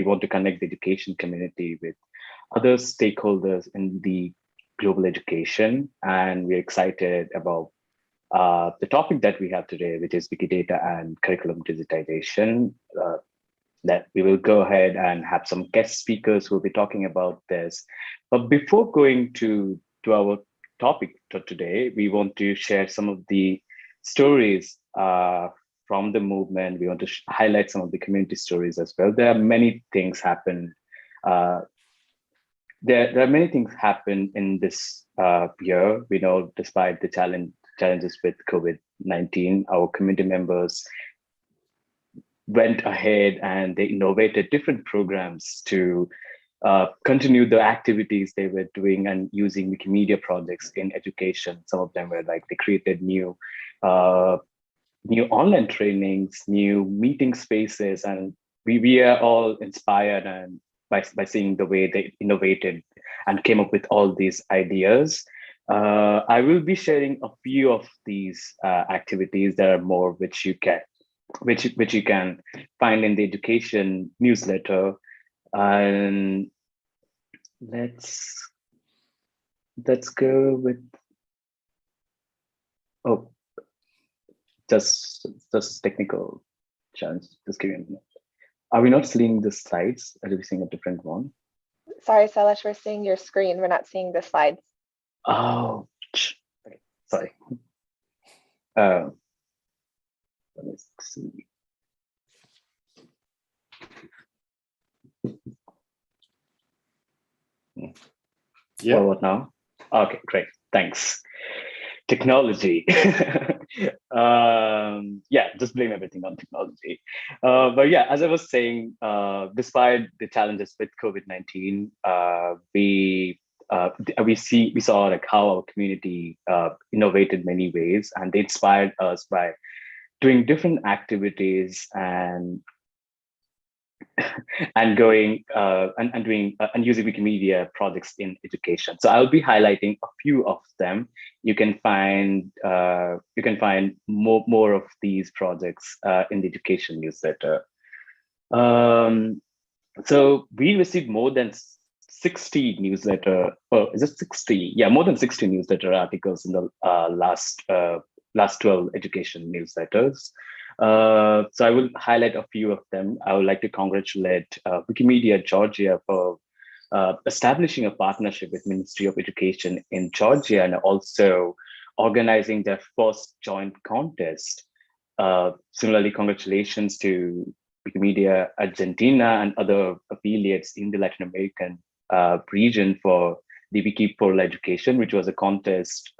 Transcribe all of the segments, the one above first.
we want to connect the education community with other stakeholders in the global education. And we're excited about the topic that we have today, which is Wikidata and Curriculum Digitization. That we will go ahead and have some guest speakers who will be talking about this. But before going to our topic for today, we want to share some of the stories from the movement. We want to highlight some of the community stories as well. There are many things happen. There are many things happen in this year. We know, despite the challenges with COVID-19, our community members went ahead and they innovated different programs to continue the activities they were doing and using Wikimedia projects in education. Some of them were like they created new online trainings, new meeting spaces, and we are all inspired and by seeing the way they innovated and came up with all these ideas. I will be sharing a few of these activities. There are more which you can find in the education newsletter. And let's go with just technical challenge. Just give me a minute. Are we not seeing the slides? Are we seeing a different one? Sorry, Sailesh, we're seeing your screen. We're not seeing the slides. Oh, okay. Sorry. Let me see. Yeah. Well, what now? Okay, great. Thanks. Technology. Yeah, just blame everything on technology. But yeah, as I was saying, despite the challenges with COVID-19, we saw like how our community innovated many ways, and they inspired us by doing different activities and going and doing and using Wikimedia projects in education. So I'll be highlighting a few of them. You can find more of these projects in the education newsletter. So we received more than 60 newsletter. Oh, is it 60? Yeah, more than 60 newsletter articles in the last 12 education newsletters. So I will highlight a few of them. I would like to congratulate Wikimedia Georgia for establishing a partnership with Ministry of Education in Georgia and also organizing their first joint contest. Similarly, congratulations to Wikimedia Argentina and other affiliates in the Latin American region for the Wiki for Education, which was a contest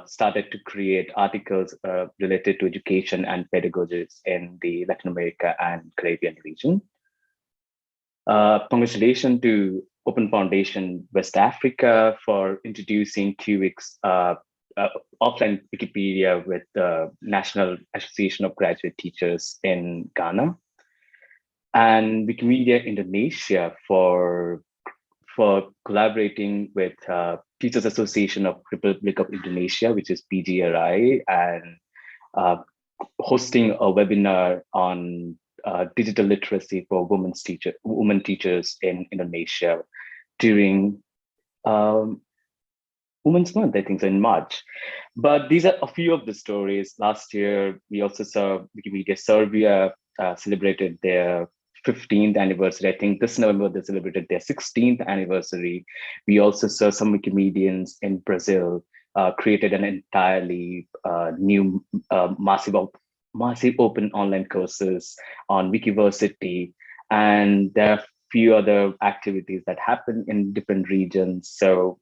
started to create articles related to education and pedagogies in the Latin America and Caribbean region. Congratulations to Open Foundation West Africa for introducing 2 weeks offline Wikipedia with the National Association of Graduate Teachers in Ghana. And Wikimedia Indonesia for collaborating with Teachers Association of Republic of Indonesia, which is PGRI, and hosting a webinar on digital literacy for women teachers in Indonesia during Women's Month, I think, so in March. But these are a few of the stories. Last year, we also saw Wikimedia Serbia celebrated their 15th anniversary. I think this November they celebrated their 16th anniversary. We also saw some Wikimedians in Brazil created an entirely new massive open online courses on Wikiversity, and there are a few other activities that happen in different regions. So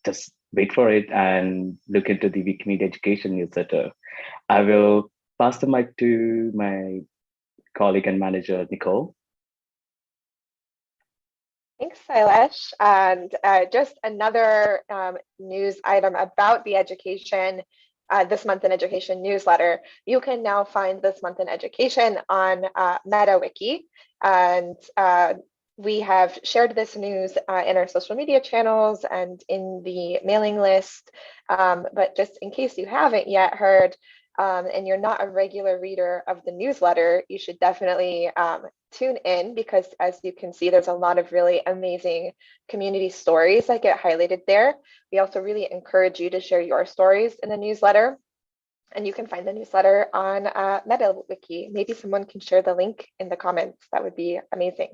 just wait for it and look into the Wikimedia Education newsletter. I will pass the mic to my colleague and manager, Nicole. Thanks, Sailesh. And just another news item about the education, This Month in Education newsletter. You can now find This Month in Education on MetaWiki. And we have shared this news in our social media channels and in the mailing list. But just in case you haven't yet heard, and you're not a regular reader of the newsletter, you should definitely tune in, because as you can see, there's a lot of really amazing community stories that get highlighted there. We also really encourage you to share your stories in the newsletter. And you can find the newsletter on EduWiki. Maybe someone can share the link in the comments. That would be amazing.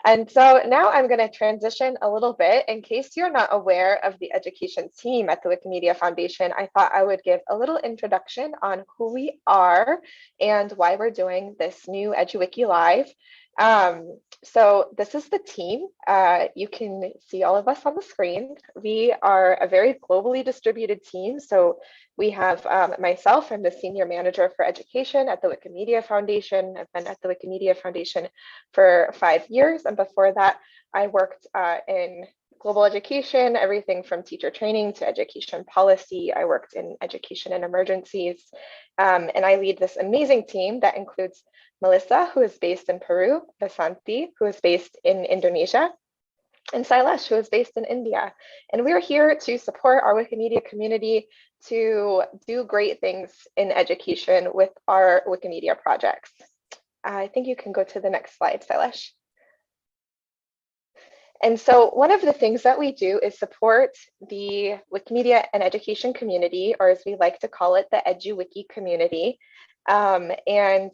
And so now I'm going to transition a little bit. In case you're not aware of the education team at the Wikimedia Foundation, I thought I would give a little introduction on who we are and why we're doing this new EduWiki Live. So this is the team. You can see all of us on the screen. We are a very globally distributed team. So we have myself, I'm the Senior Manager for Education at the Wikimedia Foundation. I've been at the Wikimedia Foundation for 5 years. And before that, I worked in global education, everything from teacher training to education policy. I worked in education and emergencies. And I lead this amazing team that includes Melissa, who is based in Peru, Vasanti, who is based in Indonesia, and Sailesh, who is based in India. And we're here to support our Wikimedia community to do great things in education with our Wikimedia projects. I think you can go to the next slide, Sailesh. And so one of the things that we do is support the Wikimedia and education community, or as we like to call it, the EduWiki community. And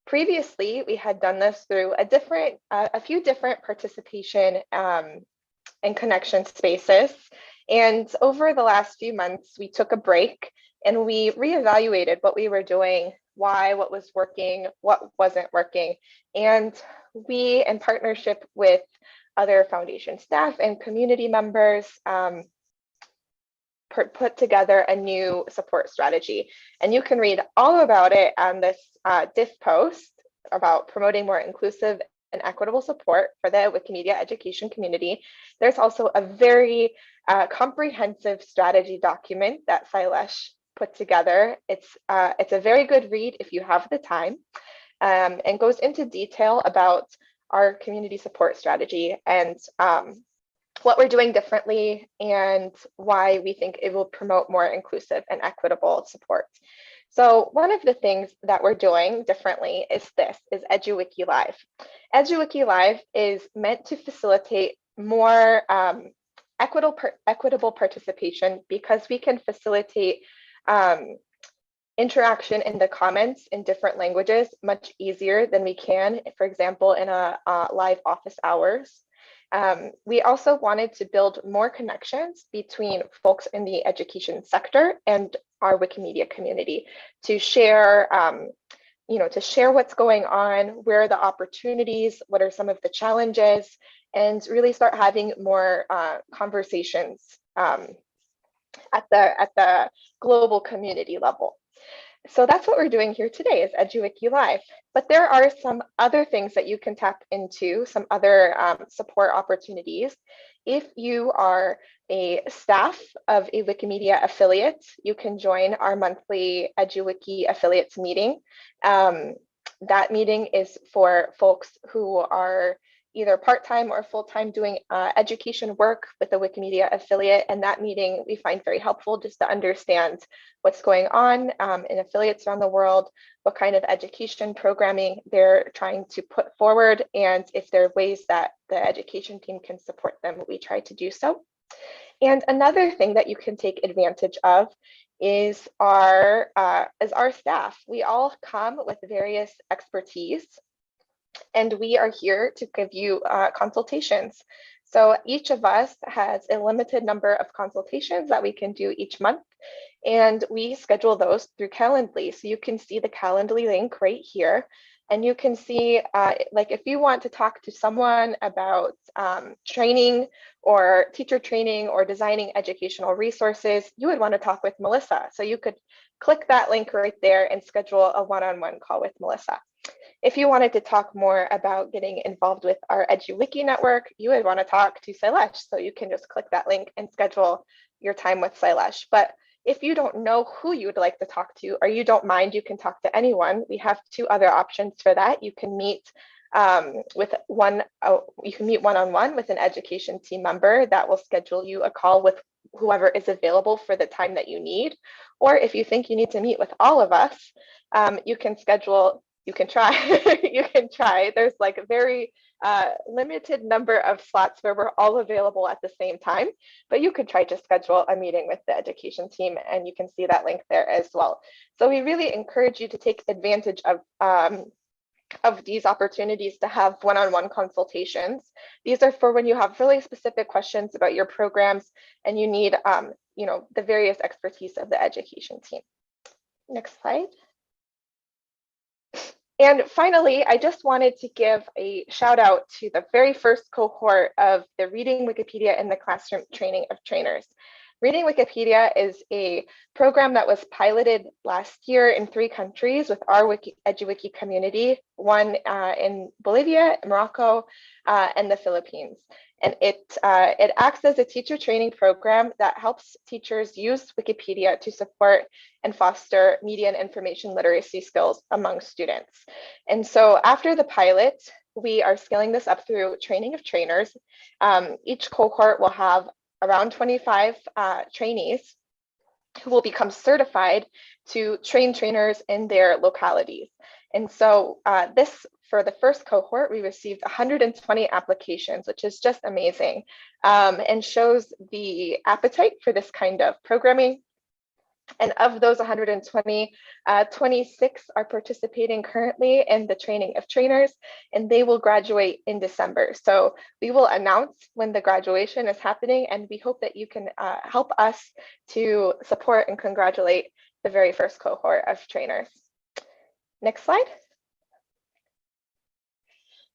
previously, we had done this through a few different participation and connection spaces. And over the last few months, we took a break and we reevaluated what we were doing, why, what was working, what wasn't working. And we, in partnership with other foundation staff and community members, put together a new support strategy. And you can read all about it on this diff post about promoting more inclusive and equitable support for the Wikimedia education community. There's also a very comprehensive strategy document that Sailesh put together. It's a very good read if you have the time, and goes into detail about our community support strategy and what we're doing differently and why we think it will promote more inclusive and equitable support. So one of the things that we're doing differently is EduWiki Live. EduWiki Live is meant to facilitate more equitable participation, because we can facilitate interaction in the comments in different languages much easier than we can, for example, in a live office hours. We also wanted to build more connections between folks in the education sector and our Wikimedia community to share, to share what's going on, where are the opportunities, what are some of the challenges, and really start having more conversations at the global community level. So that's what we're doing here today is EduWiki Live. But there are some other things that you can tap into, some other support opportunities. If you are a staff of a Wikimedia affiliate, you can join our monthly EduWiki affiliates meeting. That meeting is for folks who are either part-time or full-time doing education work with the Wikimedia affiliate. And that meeting we find very helpful just to understand what's going on in affiliates around the world, what kind of education programming they're trying to put forward, and if there are ways that the education team can support them, we try to do so. And another thing that you can take advantage of is our staff. We all come with various expertise, and we are here to give you consultations. So each of us has a limited number of consultations that we can do each month, and we schedule those through Calendly. So you can see the Calendly link right here, and you can see like if you want to talk to someone about training or teacher training or designing educational resources, you would want to talk with Melissa. So you could click that link right there and schedule a one-on-one call with Melissa. If you wanted to talk more about getting involved with our EduWiki network, you would want to talk to Sailesh. So you can just click that link and schedule your time with Sailesh. But if you don't know who you would like to talk to, or you don't mind, you can talk to anyone. We have two other options for that. You can meet one-on-one with an education team member that will schedule you a call with whoever is available for the time that you need. Or if you think you need to meet with all of us, you can schedule, you can try, you can try. There's like a very limited number of slots where we're all available at the same time, but you could try to schedule a meeting with the education team, and you can see that link there as well. So we really encourage you to take advantage of these opportunities to have one-on-one consultations. These are for when you have really specific questions about your programs and you need the various expertise of the education team. Next slide. And finally, I just wanted to give a shout out to the very first cohort of the Reading Wikipedia in the Classroom training of trainers. Reading Wikipedia is a program that was piloted last year in 3 countries with our EduWiki community, one in Bolivia, Morocco, and the Philippines. And it acts as a teacher training program that helps teachers use Wikipedia to support and foster media and information literacy skills among students. And so after the pilot, we are scaling this up through training of trainers. Each cohort will have around 25 trainees who will become certified to train trainers in their localities. And so for the first cohort, we received 120 applications, which is just amazing, and shows the appetite for this kind of programming. And of those 120, 26 are participating currently in the training of trainers, and they will graduate in December. So we will announce when the graduation is happening, and we hope that you can help us to support and congratulate the very first cohort of trainers. Next slide.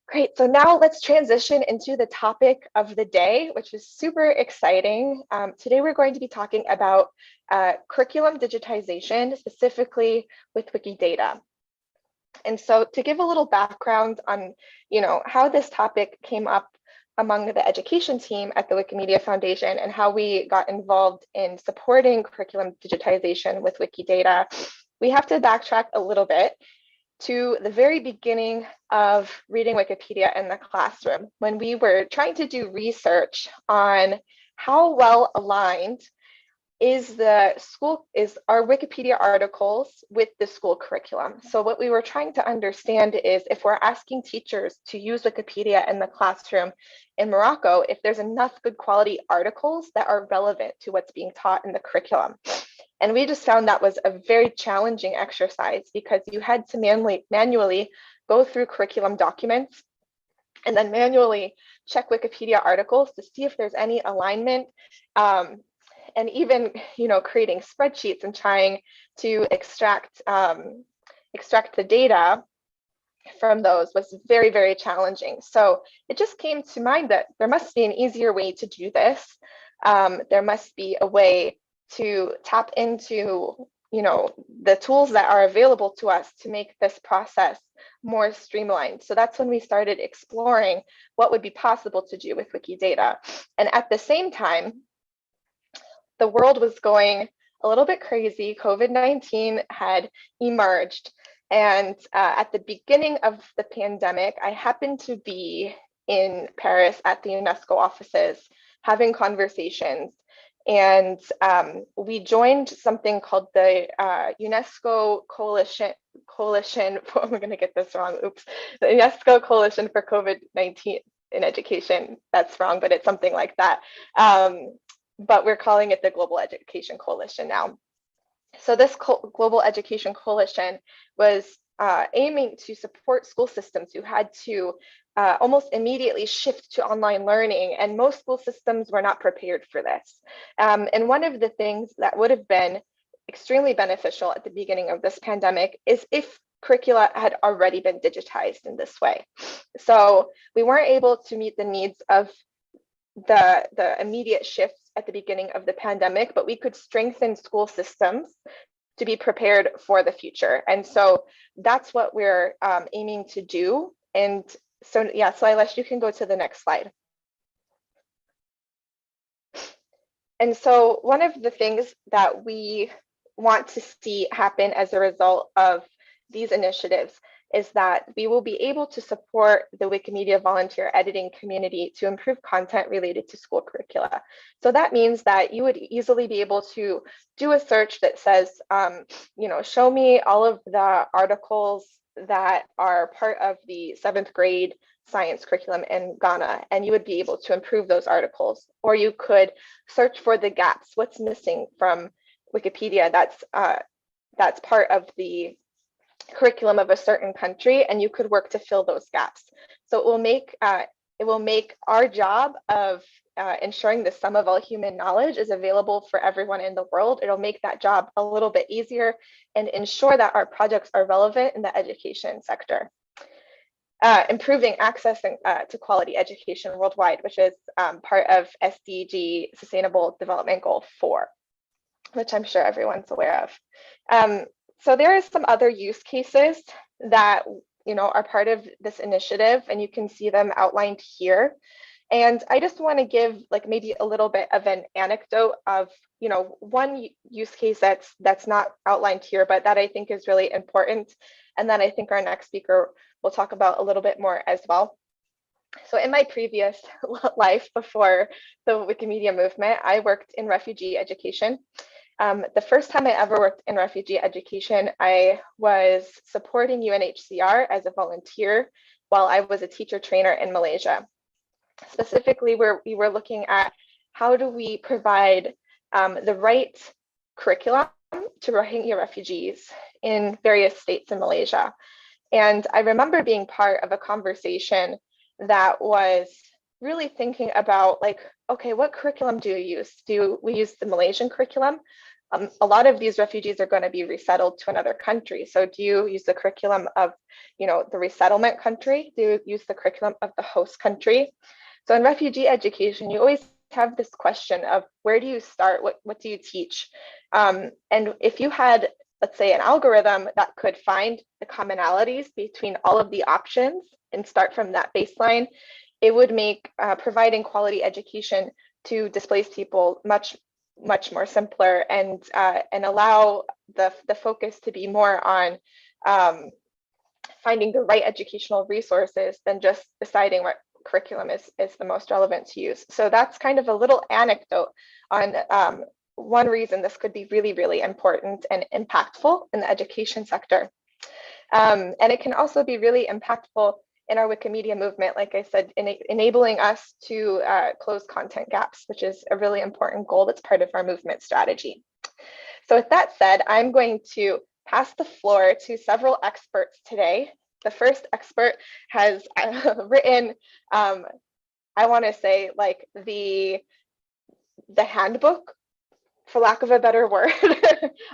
Great, so now let's transition into the topic of the day, which is super exciting. Today we're going to be talking about curriculum digitization, specifically with Wikidata. And so to give a little background on how this topic came up among the education team at the Wikimedia Foundation and how we got involved in supporting curriculum digitization with Wikidata, we have to backtrack a little bit to the very beginning of reading Wikipedia in the classroom, when we were trying to do research on how well aligned are Wikipedia articles with the school curriculum. So what we were trying to understand is if we're asking teachers to use Wikipedia in the classroom in Morocco, if there's enough good quality articles that are relevant to what's being taught in the curriculum. And we just found that was a very challenging exercise because you had to manually go through curriculum documents and then manually check Wikipedia articles to see if there's any alignment, and even creating spreadsheets and trying to extract the data from those was very, very challenging. So it just came to mind that there must be an easier way to do this. There must be a way to tap into the tools that are available to us to make this process more streamlined. So that's when we started exploring what would be possible to do with Wikidata. And at the same time, the world was going a little bit crazy. COVID-19 had emerged. And at the beginning of the pandemic, I happened to be in Paris at the UNESCO offices having conversations. And we joined something called the UNESCO Coalition, I'm going to get this wrong, oops, the UNESCO Coalition for COVID-19 in Education. That's wrong, but it's something like that. But we're calling it the Global Education Coalition now. So this Global Education Coalition was aiming to support school systems who had to almost immediately shift to online learning, and most school systems were not prepared for this. And one of the things that would have been extremely beneficial at the beginning of this pandemic is if curricula had already been digitized in this way. So we weren't able to meet the needs of the immediate shifts at the beginning of the pandemic, but we could strengthen school systems to be prepared for the future. And so that's what we're aiming to do. And so, yeah, so Ailesh, you can go to the next slide. And so one of the things that we want to see happen as a result of these initiatives is that we will be able to support the Wikimedia volunteer editing community to improve content related to school curricula. So that means that you would easily be able to do a search that says, show me all of the articles that are part of the 7th grade science curriculum in Ghana, and you would be able to improve those articles. Or you could search for the gaps, what's missing from Wikipedia that's part of the curriculum of a certain country, and you could work to fill those gaps. So it will make our job of ensuring the sum of all human knowledge is available for everyone in the world. It'll make that job a little bit easier and ensure that our projects are relevant in the education sector. Improving access to quality education worldwide, which is part of SDG Sustainable Development Goal 4, which I'm sure everyone's aware of. So there are some other use cases that are part of this initiative, and you can see them outlined here. And I just want to give maybe a little bit of an anecdote of one use case that's not outlined here, but that I think is really important, and then I think our next speaker will talk about a little bit more as well. So in my previous life before the Wikimedia movement, I worked in refugee education. The first time I ever worked in refugee education, I was supporting UNHCR as a volunteer while I was a teacher trainer in Malaysia. Specifically, we were looking at how do we provide the right curriculum to Rohingya refugees in various states in Malaysia. And I remember being part of a conversation that was really thinking about okay, what curriculum do you use? Do we use the Malaysian curriculum? A lot of these refugees are going to be resettled to another country. So do you use the curriculum of, the resettlement country? Do you use the curriculum of the host country? So in refugee education, you always have this question of where do you start? What do you teach? And if you had, let's say, an algorithm that could find the commonalities between all of the options and start from that baseline, it would make providing quality education to displaced people much more simpler, and allow the focus to be more on finding the right educational resources than just deciding what curriculum is the most relevant to use. So that's kind of a little anecdote on one reason this could be really, really important and impactful in the education sector. And it can also be really impactful in our Wikimedia movement, like I said, enabling us to close content gaps, which is a really important goal that's part of our movement strategy. So with that said, I'm going to pass the floor to several experts today. The first expert has written, I want to say, the handbook, for lack of a better word,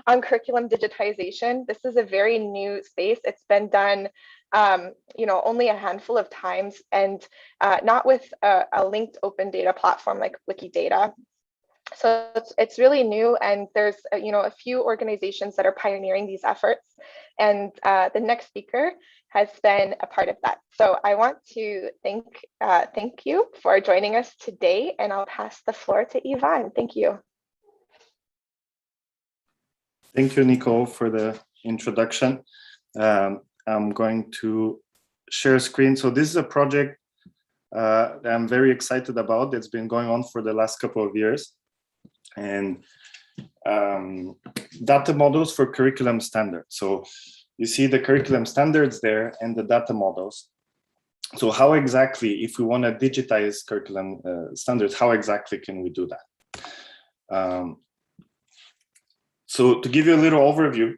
on curriculum digitization. This is a very new space. It's been done only a handful of times, and not with a linked open data platform like Wikidata. So it's really new, and there's a few organizations that are pioneering these efforts, and the next speaker has been a part of that. So I want to thank you for joining us today, and I'll pass the floor to Yvonne. Thank you. Thank you, Nicole, for the introduction. I'm going to share screen. So this is a project that I'm very excited about. It's been going on for the last couple of years. And data models for curriculum standards. So you see the curriculum standards there and the data models. So how exactly, if we want to digitize curriculum standards, how exactly can we do that? So to give you a little overview,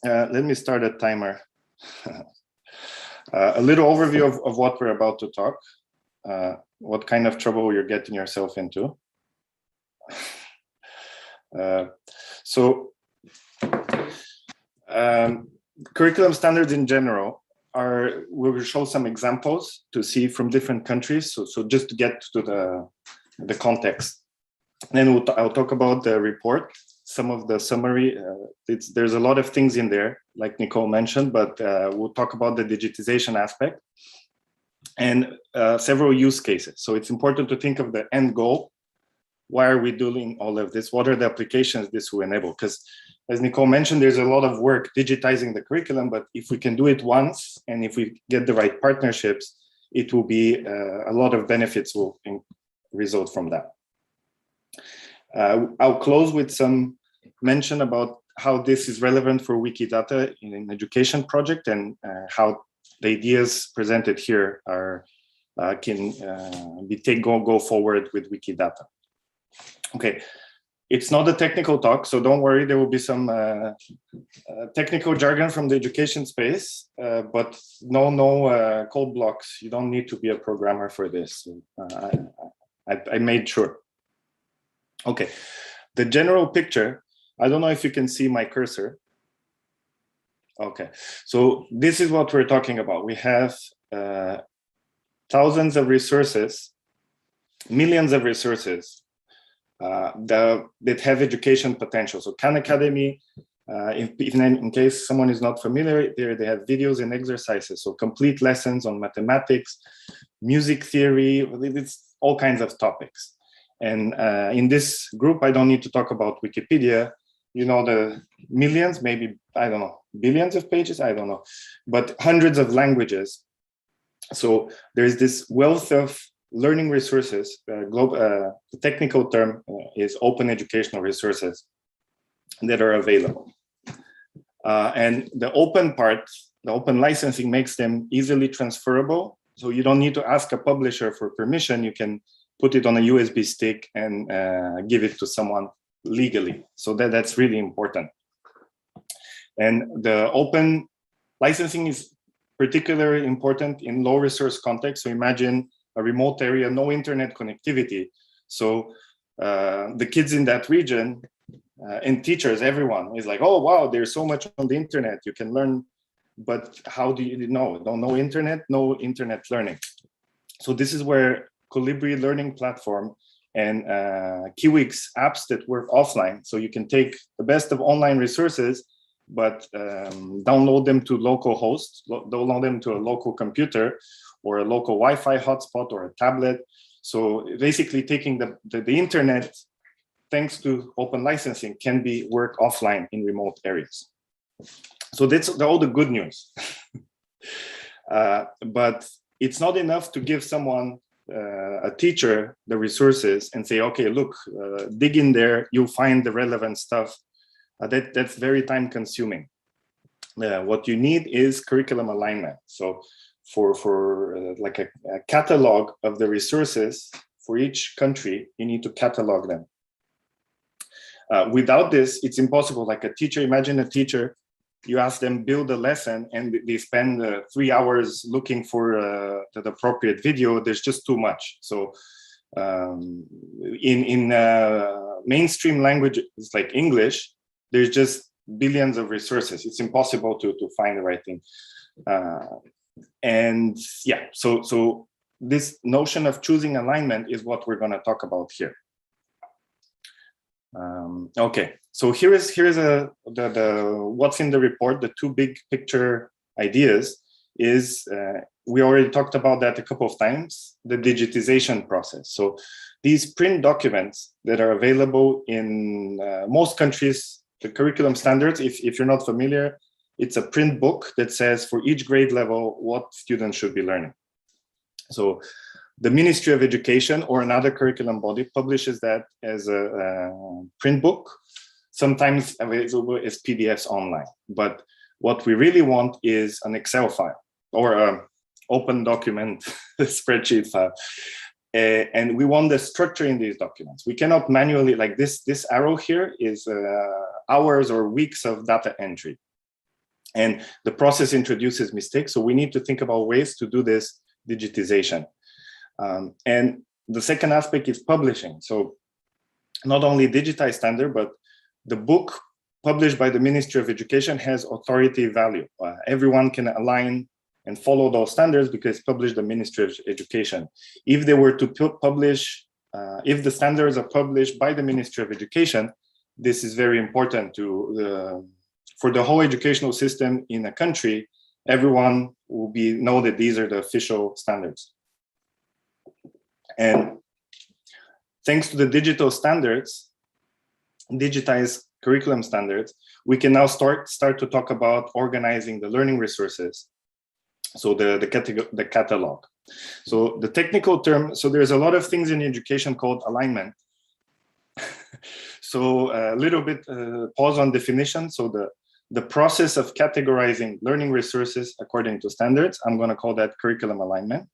let me start a timer. A little overview of what we're about to talk, what kind of trouble you're getting yourself into. Curriculum standards in general we'll show some examples to see from different countries. So just to get to the context. Then I'll talk about the report, some of the summary. There's a lot of things in there, like Nicole mentioned, but we'll talk about the digitization aspect and several use cases. So it's important to think of the end goal why are we doing all of this? What are the applications this will enable? Because as Nicole mentioned, there's a lot of work digitizing the curriculum, but if we can do it once, and if we get the right partnerships, it will be a lot of benefits will result from that. I'll close with some mention about how this is relevant for Wikidata in an education project, and how the ideas presented here are can go forward with Wikidata. Okay, it's not a technical talk, so don't worry, there will be some technical jargon from the education space, but no code blocks. You don't need to be a programmer for this. I made sure. Okay, the general picture, I don't know if you can see my cursor. Okay, so this is what we're talking about. We have thousands of resources, millions of resources that have education potential. So Khan Academy, in case someone is not familiar, they have videos and exercises. So complete lessons on mathematics, music theory, it's all kinds of topics. And in this group, I don't need to talk about Wikipedia. You know, the millions, maybe, I don't know, billions of pages, I don't know, but hundreds of languages. So there's this wealth of learning resources. The technical term is open educational resources that are available. And the open part, the open licensing, makes them easily transferable. So you don't need to ask a publisher for permission. You can put it on a USB stick and give it to someone legally. So that's really important. And the open licensing is particularly important in low resource context. So imagine a remote area, no internet connectivity. So the kids in that region and teachers, everyone is like, oh, wow, there's so much on the internet, you can learn. But how do you know? No internet, no internet learning. So this is where Colibri learning platform and Kiwix apps that work offline. So you can take the best of online resources, but download them to local hosts, download them to a local computer or a local Wi-Fi hotspot or a tablet. So basically taking the internet, thanks to open licensing, can be work offline in remote areas. So that's all the good news. But it's not enough to give someone, a teacher, the resources and say, okay, look, dig in there, you'll find the relevant stuff. That's very time consuming. What you need is curriculum alignment. So for like a catalog of the resources for each country, you need to catalog them. Without this, it's impossible. Like a teacher, imagine a teacher, you ask them build a lesson and they spend 3 hours looking for the appropriate video. There's just too much. So in mainstream languages like English, there's just billions of resources. It's impossible to find the right thing. And yeah, so this notion of choosing alignment is what we're going to talk about here. Okay, so here is the what's in the report. The two big picture ideas is we already talked about that a couple of times, the digitization process. So these print documents that are available in most countries, the curriculum standards, if you're not familiar, it's a print book that says for each grade level what students should be learning. So the Ministry of Education or another curriculum body publishes that as a print book, sometimes available as PDFs online. But what we really want is an Excel file or an open document spreadsheet file. And we want the structure in these documents. We cannot manually, like this arrow here is hours or weeks of data entry. And the process introduces mistakes. So we need to think about ways to do this digitization. And the second aspect is publishing. So not only digitized standard, but the book published by the Ministry of Education has authority value. Everyone can align and follow those standards because it's published the Ministry of Education. If they were to publish, if the standards are published by the Ministry of Education, this is very important to for the whole educational system in a country. Everyone will know that these are the official standards. And thanks to the digital standards, digitized curriculum standards, we can now start to talk about organizing the learning resources. So the catalog. So the technical term, so there's a lot of things in education called alignment. So a little bit pause on definition. So the process of categorizing learning resources according to standards, I'm going to call that curriculum alignment.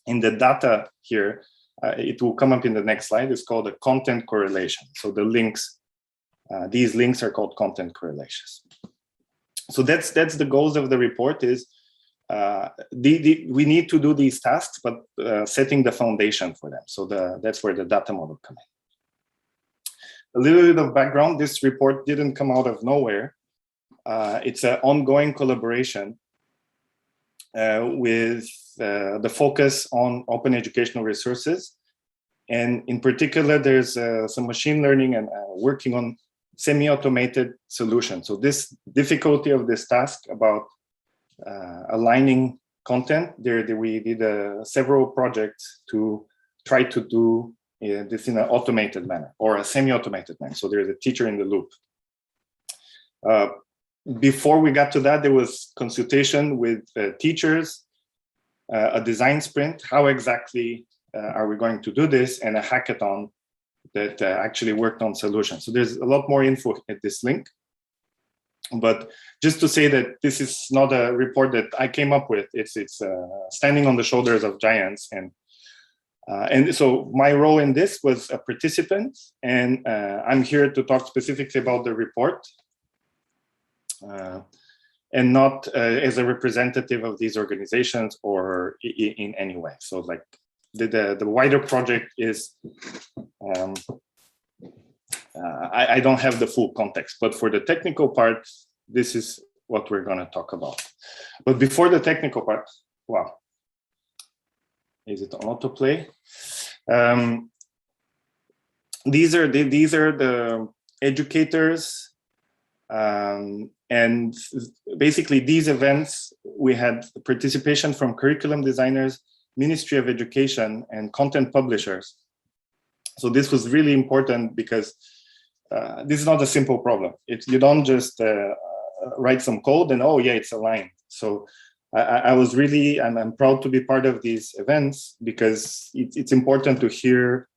In the data here, it will come up in the next slide, it's called a content correlation. So the links, these links are called content correlations. So that's the goals of the report is we need to do these tasks, but setting the foundation for them. So that's where the data model comes in. A little bit of background, this report didn't come out of nowhere. It's an ongoing collaboration with the focus on open educational resources. And in particular, there's some machine learning and working on semi-automated solutions. So this difficulty of this task about aligning content, we did several projects to try to do this in an automated manner or a semi-automated manner. So there's a teacher in the loop. Before we got to that, there was consultation with teachers, a design sprint, how exactly are we going to do this, and a hackathon that actually worked on solutions. So there's a lot more info at this link. But just to say that this is not a report that I came up with, it's standing on the shoulders of giants. And so my role in this was a participant, and I'm here to talk specifically about the report and not as a representative of these organizations or in any way. So like the wider project is, I don't have the full context, but for the technical part, this is what we're going to talk about. But before the technical part, wow, is it on autoplay? These are the educators, and basically these events, we had participation from curriculum designers, Ministry of Education, and content publishers. So this was really important because this is not a simple problem. You don't just write some code and, oh yeah, it's aligned. So I'm proud to be part of these events because it's important to hear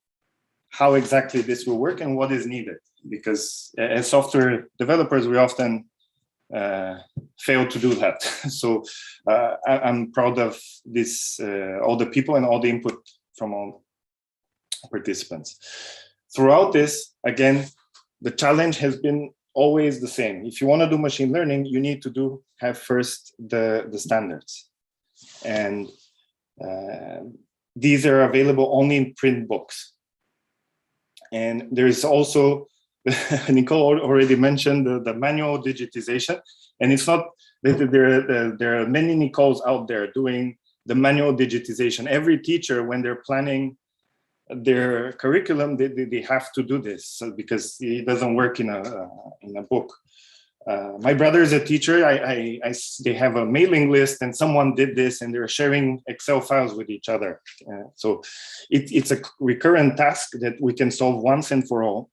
how exactly this will work and what is needed. Because as software developers, we often fail to do that. So I'm proud of this, all the people and all the input from all participants. Throughout this, again, the challenge has been always the same. If you want to do machine learning, you need to have first the standards. And these are available only in print books. And there is also, Nicole already mentioned the manual digitization. And it's not, there are many Nicoles out there doing the manual digitization. Every teacher, when they're planning their curriculum, they have to do this because it doesn't work in a book. My brother is a teacher. They have a mailing list, and someone did this, and they're sharing Excel files with each other. So it's a recurrent task that we can solve once and for all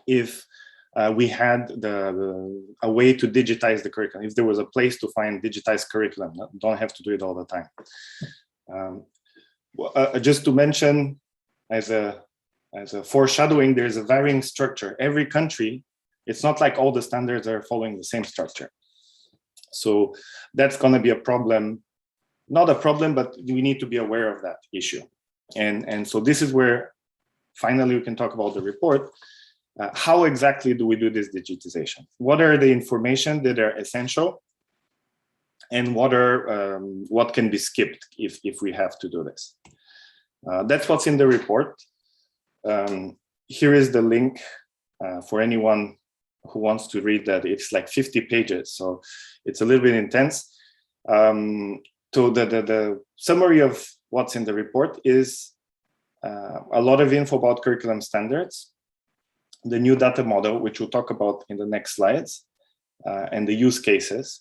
if we had a way to digitize the curriculum. If there was a place to find digitized curriculum, don't have to do it all the time. Just to mention, as a foreshadowing, there's a varying structure. Every country, it's not like all the standards are following the same structure. So that's going to be a problem. Not a problem, but we need to be aware of that issue. And so this is where finally we can talk about the report. How exactly do we do this digitization? What are the information that are essential? And what can be skipped if we have to do this? That's what's in the report. Here is the link for anyone who wants to read that. It's like 50 pages, so it's a little bit intense. So the summary of what's in the report is a lot of info about curriculum standards, the new data model, which we'll talk about in the next slides, and the use cases.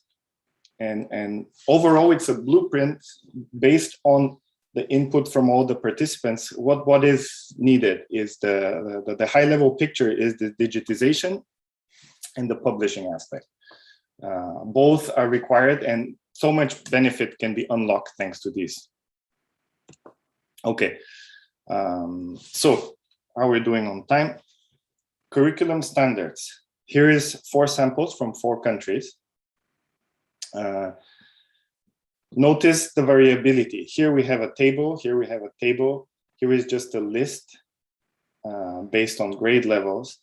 And overall, it's a blueprint based on the input from all the participants, what is needed is the high level picture is the digitization and the publishing aspect. Both are required, and so much benefit can be unlocked thanks to this. Okay, so how we're doing on time? Curriculum standards. Here is 4 samples from 4 countries. Notice the variability. Here we have a table, here we have a table, here is just a list based on grade levels.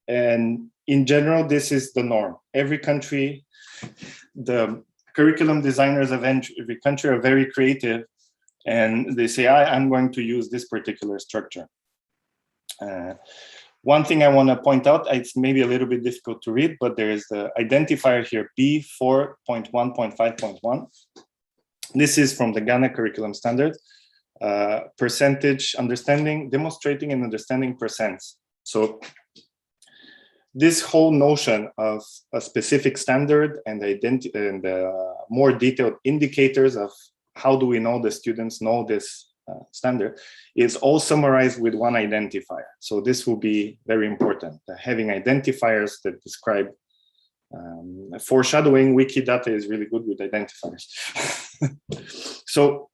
And in general, this is the norm. Every country, the curriculum designers of every country are very creative, and they say, I'm going to use this particular structure. One thing I want to point out, it's maybe a little bit difficult to read, but there is the identifier here, B4.1.5.1. This is from the Ghana curriculum standard, percentage understanding, demonstrating and understanding percents. So this whole notion of a specific standard and more detailed indicators of how do we know the students know this standard is all summarized with one identifier. So this will be very important, having identifiers that describe foreshadowing. Wikidata is really good with identifiers. So,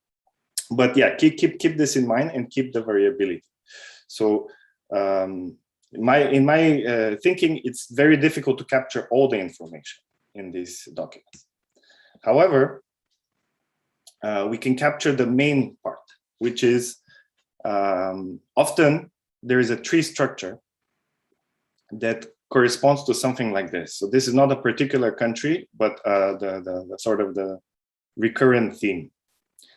but yeah, keep this in mind and keep the variability. So in my thinking, it's very difficult to capture all the information in these documents. However, we can capture the main part, which is often there is a tree structure that corresponds to something like this. So this is not a particular country, but the sort of the recurrent theme.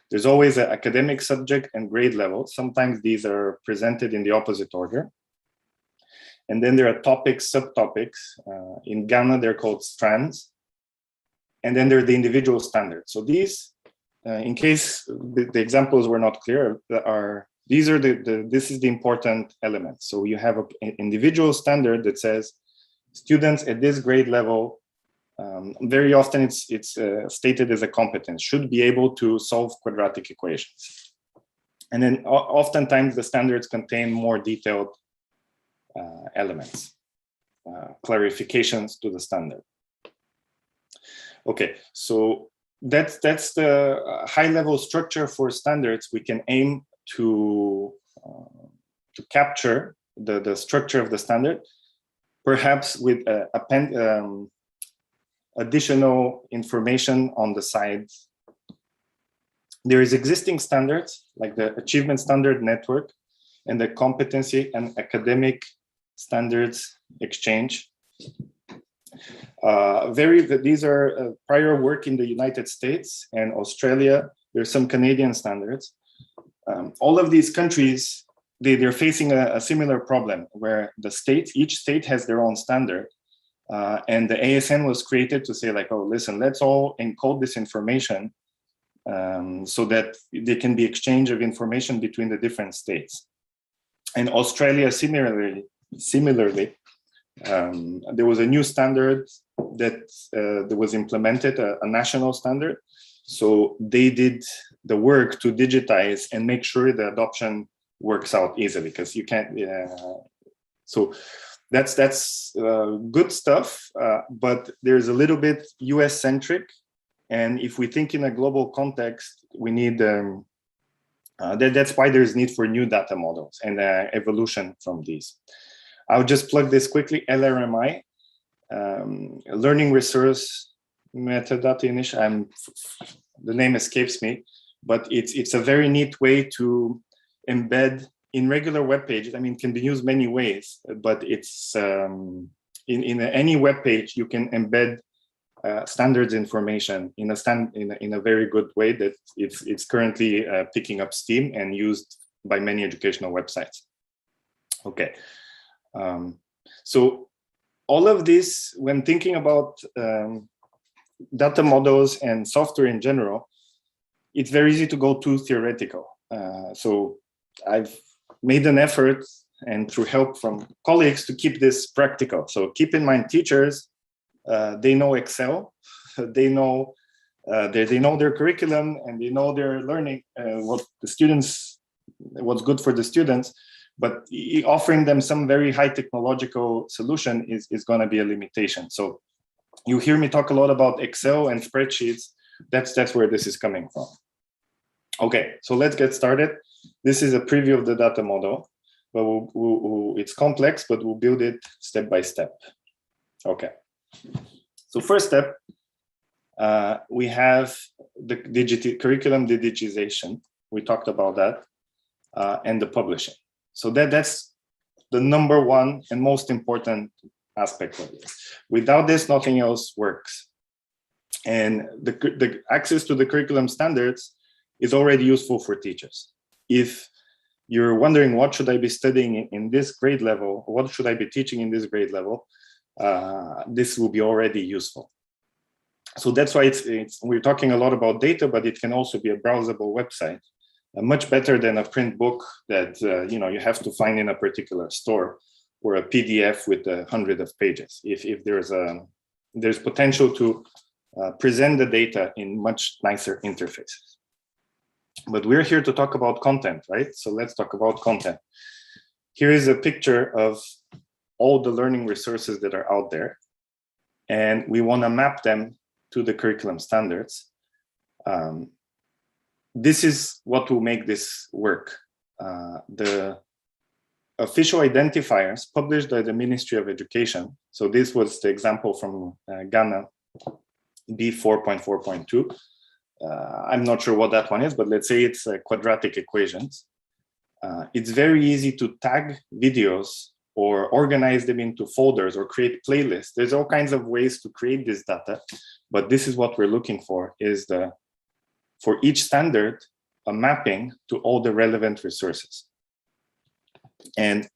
There's always an academic subject and grade level. Sometimes these are presented in the opposite order. And then there are topics, subtopics. In Ghana, they're called strands. And then there are the individual standards. So these, in case the examples were not clear, this is the important element. So you have an individual standard that says students at this grade level, very often it's stated as a competence, should be able to solve quadratic equations. And then oftentimes the standards contain more detailed elements, clarifications to the standard. Okay, so that's the high level structure for standards. We can aim to capture the structure of the standard, perhaps with additional information on the sides. There is existing standards like the Achievement Standard Network and the Competency and Academic Standards Exchange. These are prior work in the United States and Australia. There's some Canadian standards. All of these countries, they're facing a similar problem where each state has their own standard. And the ASN was created to say like, oh, listen, let's all encode this information so that there can be exchange of information between the different states. And Australia, similarly, there was a new standard that was implemented, a national standard. So they did the work to digitize and make sure the adoption works out easily, because you can't. So that's good stuff, but there's a little bit US centric. And if we think in a global context, we need, that's why there's need for new data models and evolution from these. I'll just plug this quickly, LRMI, Learning Resource Metadata Initiative. The name escapes me, but it's a very neat way to embed in regular web pages. I mean, it can be used many ways, but it's in any web page you can embed standards information in a very good way that it's currently picking up steam and used by many educational websites. Okay, so all of this, when thinking about data models and software in general, it's very easy to go too theoretical. So I've made an effort, and through help from colleagues, to keep this practical. So keep in mind, teachers, they know Excel, they know They know their curriculum and they know their learning, what's good for the students, but offering them some very high technological solution is going to be a limitation. So you hear me talk a lot about Excel and spreadsheets. That's where this is coming from. Okay, so let's get started. This is a preview of the data model, but it's complex, but we'll build it step by step. Okay, so first step, we have the curriculum digitization. We talked about that, and the publishing. So that's the number one and most important aspect of it. Without this, nothing else works. And the access to the curriculum standards is already useful for teachers. If you're wondering what should I be studying in this grade level, or what should I be teaching in this grade level, this will be already useful. So that's why we're talking a lot about data, but it can also be a browsable website, much better than a print book that you have to find in a particular store, or a PDF with 100 of pages. If there's potential to present the data in much nicer interfaces. But we're here to talk about content, right? So let's talk about content. Here is a picture of all the learning resources that are out there, and we want to map them to the curriculum standards. This is what will make this work. The official identifiers published by the Ministry of Education. So this was the example from Ghana, B4.4.2. I'm not sure what that one is, but let's say it's quadratic equations. It's very easy to tag videos or organize them into folders or create playlists. There's all kinds of ways to create this data, but this is what we're looking for, is for each standard, a mapping to all the relevant resources. And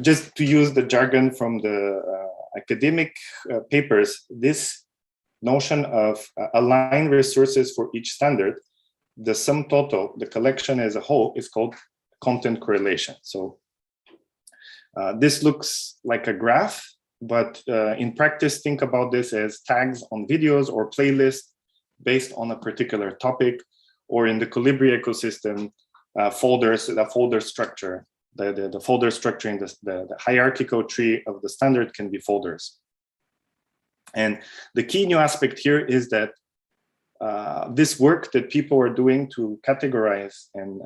just to use the jargon from the academic papers, this notion of aligned resources for each standard, the sum total, the collection as a whole, is called content correlation. So this looks like a graph, but in practice, think about this as tags on videos or playlists based on a particular topic, or in the Colibri ecosystem, folders, the folder structure. The folder structure in the hierarchical tree of the standard can be folders. And the key new aspect here is that this work that people are doing to categorize and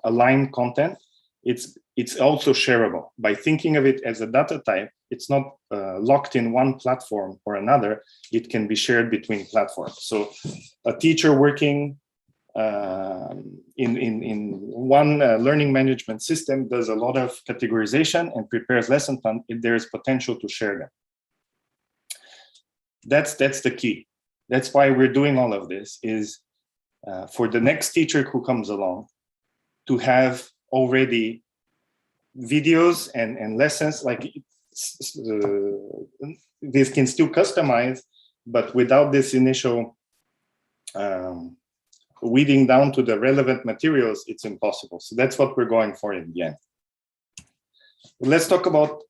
align content, it's also shareable. By thinking of it as a data type, it's not locked in one platform or another. It can be shared between platforms. So a teacher working in one learning management system does a lot of categorization and prepares lesson plan. If there is potential to share them. That's the key. That's why we're doing all of this, is for the next teacher who comes along to have already videos and lessons, like this can still customize, but without this initial weeding down to the relevant materials, it's impossible. So that's what we're going for in the end. Let's talk about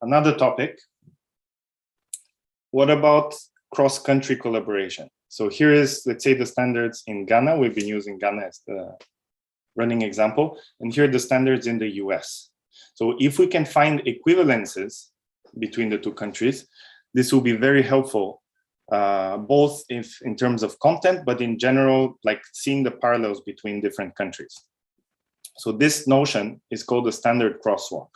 another topic. What about cross-country collaboration? So here is, let's say, the standards in Ghana. We've been using Ghana as the running example. And here are the standards in the US. So if we can find equivalences between the two countries, this will be very helpful, both in terms of content, but in general, like seeing the parallels between different countries. So this notion is called the standard crosswalk.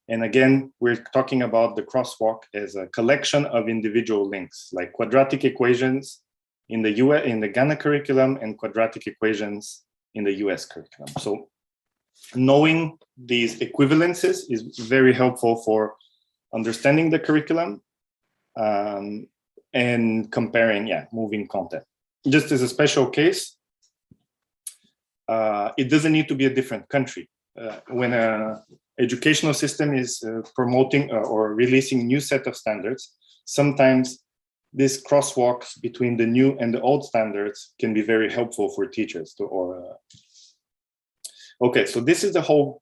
And again, we're talking about the crosswalk as a collection of individual links, like quadratic equations in the Ghana curriculum and quadratic equations in the US curriculum. So knowing these equivalences is very helpful for understanding the curriculum and comparing, moving content. Just as a special case, it doesn't need to be a different country. When an educational system is promoting or releasing a new set of standards, sometimes this crosswalks between the new and the old standards can be very helpful for teachers okay, so this is the whole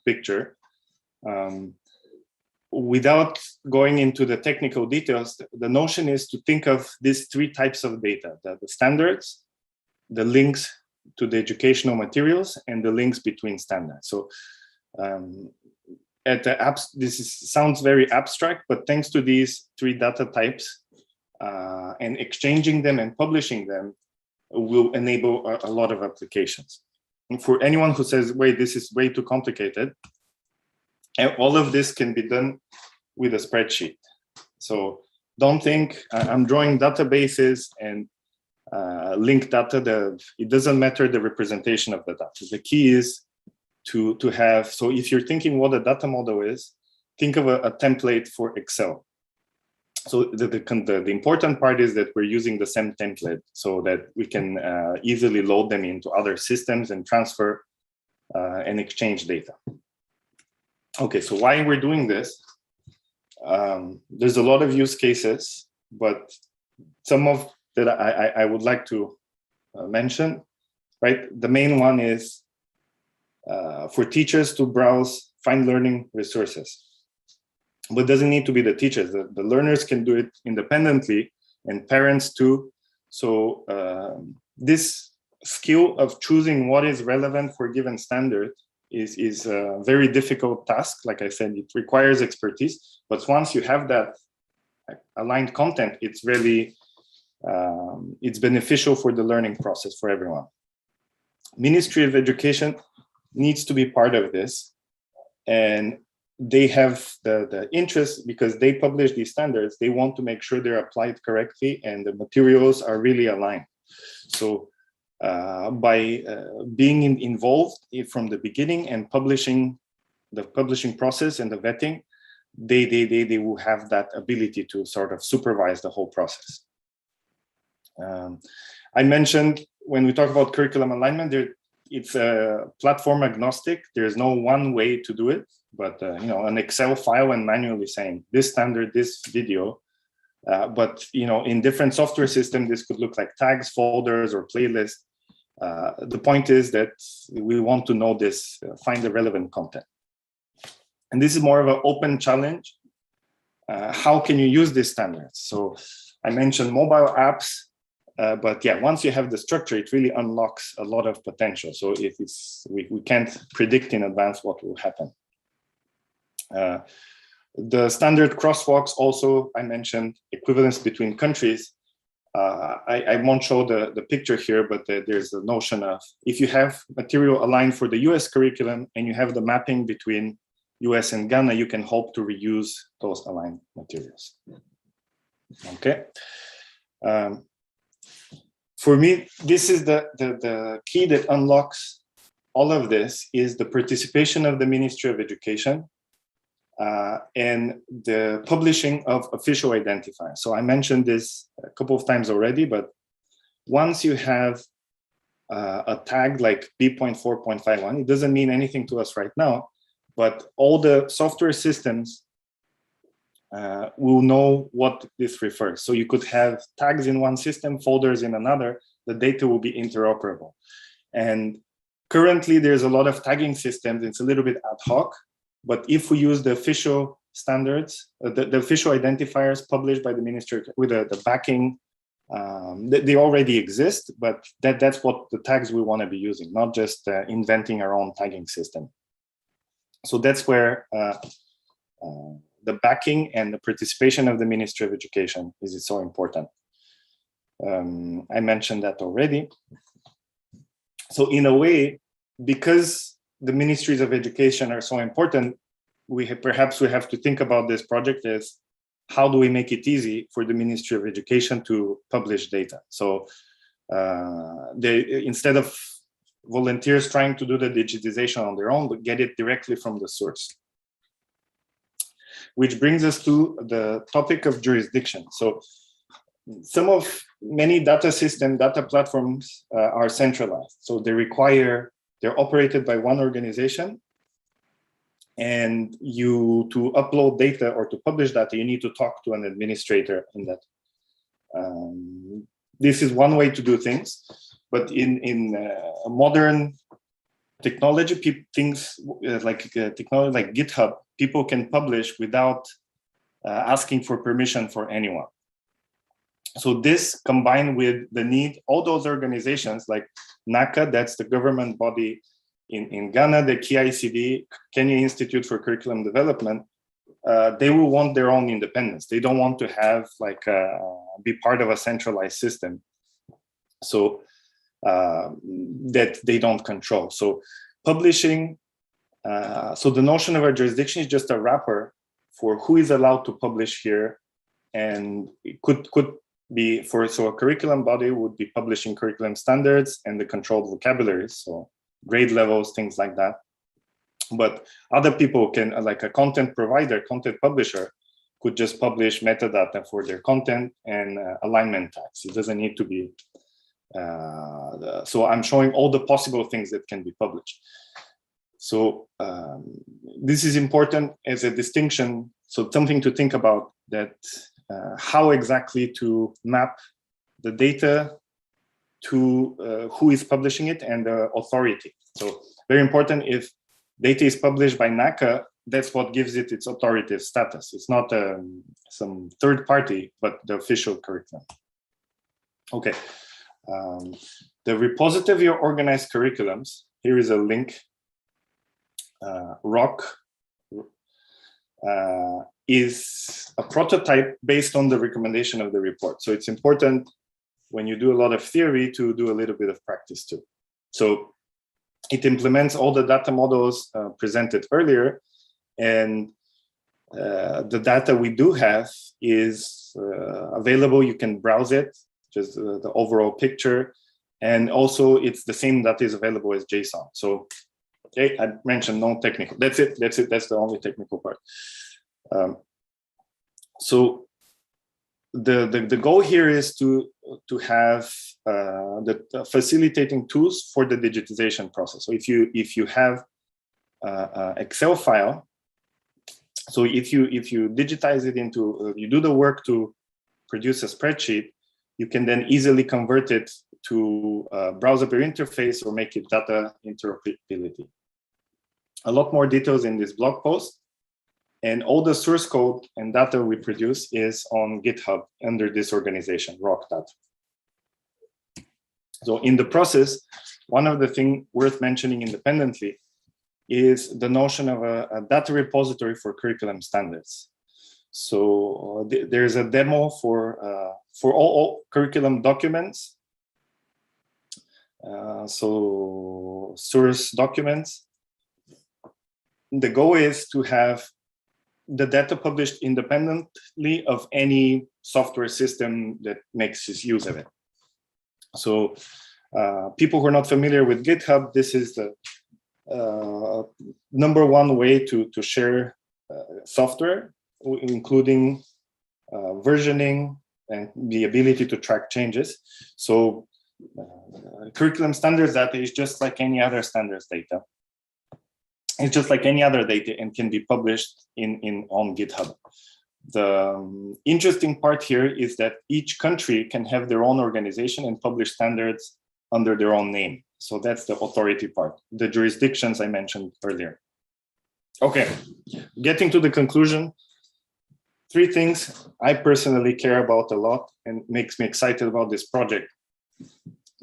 picture. without going into the technical details, the notion is to think of these three types of data: the standards, the links to the educational materials, and the links between standards. So sounds very abstract, but thanks to these three data types and exchanging them and publishing them will enable a lot of applications. And for anyone who says, wait, this is way too complicated, all of this can be done with a spreadsheet. So don't think I'm drawing databases and link data. It doesn't matter the representation of the data. The key is to have, so if you're thinking what a data model is, think of a template for Excel. So the important part is that we're using the same template so that we can easily load them into other systems and transfer and exchange data. Okay, so why we're doing this? There's a lot of use cases, but some of that I would like to mention, right? The main one is for teachers to browse, find learning resources. But it doesn't need to be the teachers. The learners can do it independently, and parents too. So this skill of choosing what is relevant for a given standard is a very difficult task. Like I said, it requires expertise. But once you have that aligned content, it's really it's beneficial for the learning process for everyone. Ministry of Education needs to be part of this, and they have the interest because they publish these standards. They want to make sure they're applied correctly and the materials are really aligned. So by being involved from the beginning and publishing the publishing process and the vetting, they will have that ability to sort of supervise the whole process. I mentioned when we talk about curriculum alignment, it's platform agnostic. There's no one way to do it, but an Excel file and manually saying this standard, this video. But in different software systems, this could look like tags, folders, or playlists. The point is that we want to know this, find the relevant content. And this is more of an open challenge. How can you use these standards? So I mentioned mobile apps. But yeah, once you have the structure, it really unlocks a lot of potential. So we can't predict in advance what will happen. The standard crosswalks also, I mentioned equivalence between countries. I won't show the picture here, but there's a notion of if you have material aligned for the US curriculum and you have the mapping between US and Ghana, you can hope to reuse those aligned materials. Okay. For me, this is the key that unlocks all of this is the participation of the Ministry of Education and the publishing of official identifiers. So I mentioned this a couple of times already, but once you have a tag like B.4.51, it doesn't mean anything to us right now, but all the software systems will know what this refers. So you could have tags in one system, folders in another, the data will be interoperable. And currently there's a lot of tagging systems, it's a little bit ad hoc, but if we use the official standards, the official identifiers published by the ministry with the backing, they already exist, but that's what the tags we want to be using, not just inventing our own tagging system. So that's where the backing and the participation of the Ministry of Education is so important. I mentioned that already. So in a way, because the ministries of education are so important, perhaps we have to think about this project as how do we make it easy for the Ministry of Education to publish data? So instead of volunteers trying to do the digitization on their own, but get it directly from the source. Which brings us to the topic of jurisdiction. So many data platforms are centralized. So they're operated by one organization. And to upload data or to publish data, you need to talk to an administrator in that. This is one way to do things, but in a modern technology, technology like GitHub, people can publish without asking for permission for anyone. So this combined with the need, all those organizations like NACA, that's the government body in Ghana, the KICD, Kenya Institute for Curriculum Development, they will want their own independence. They don't want to have be part of a centralized system. So that they don't control. So publishing, so the notion of a jurisdiction is just a wrapper for who is allowed to publish here, and it could be so a curriculum body would be publishing curriculum standards and the controlled vocabularies, so grade levels, things like that. But other people can, like a content provider, content publisher, could just publish metadata for their content and alignment tags. It doesn't need to be. So I'm showing all the possible things that can be published. So this is important as a distinction. So something to think about, that how exactly to map the data to who is publishing it and the authority. So very important, if data is published by NACA, that's what gives it its authoritative status. It's not some third party, but the official curriculum. Okay. The repository of organized curriculums, here is a link. ROC is a prototype based on the recommendation of the report. So it's important when you do a lot of theory to do a little bit of practice too. So it implements all the data models presented earlier, and the data we do have is available. You can browse it, just the overall picture, and also it's the same that is available as JSON. So okay, I mentioned non-technical. That's it. That's the only technical part. So the goal here is to have the facilitating tools for the digitization process. So if you have Excel file, so if you digitize it into, you do the work to produce a spreadsheet, you can then easily convert it to a browsable interface or make it data interoperability. A lot more details in this blog post, and all the source code and data we produce is on GitHub under this organization, ROC Data. So in the process, one of the things worth mentioning independently is the notion of a data repository for curriculum standards. So there's a demo for all curriculum documents. So source documents. The goal is to have the data published independently of any software system that makes use of it. So people who are not familiar with GitHub, this is the #1 way to share software, including versioning and the ability to track changes. So curriculum standards data is just like any other standards data. It's just like any other data and can be published on GitHub. The interesting part here is that each country can have their own organization and publish standards under their own name. So that's the authority part. The jurisdictions I mentioned earlier. Okay, getting to the conclusion. 3 things I personally care about a lot and makes me excited about this project.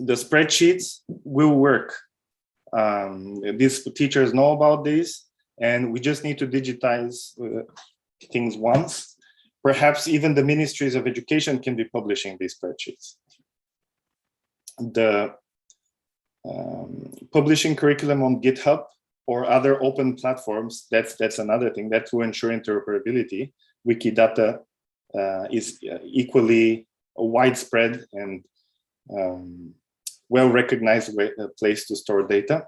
The spreadsheets will work. These teachers know about this, and we just need to digitize things once. Perhaps even the ministries of education can be publishing these spreadsheets. The publishing curriculum on GitHub or other open platforms, that's another thing that will ensure interoperability. Wikidata is equally widespread and well-recognized place to store data.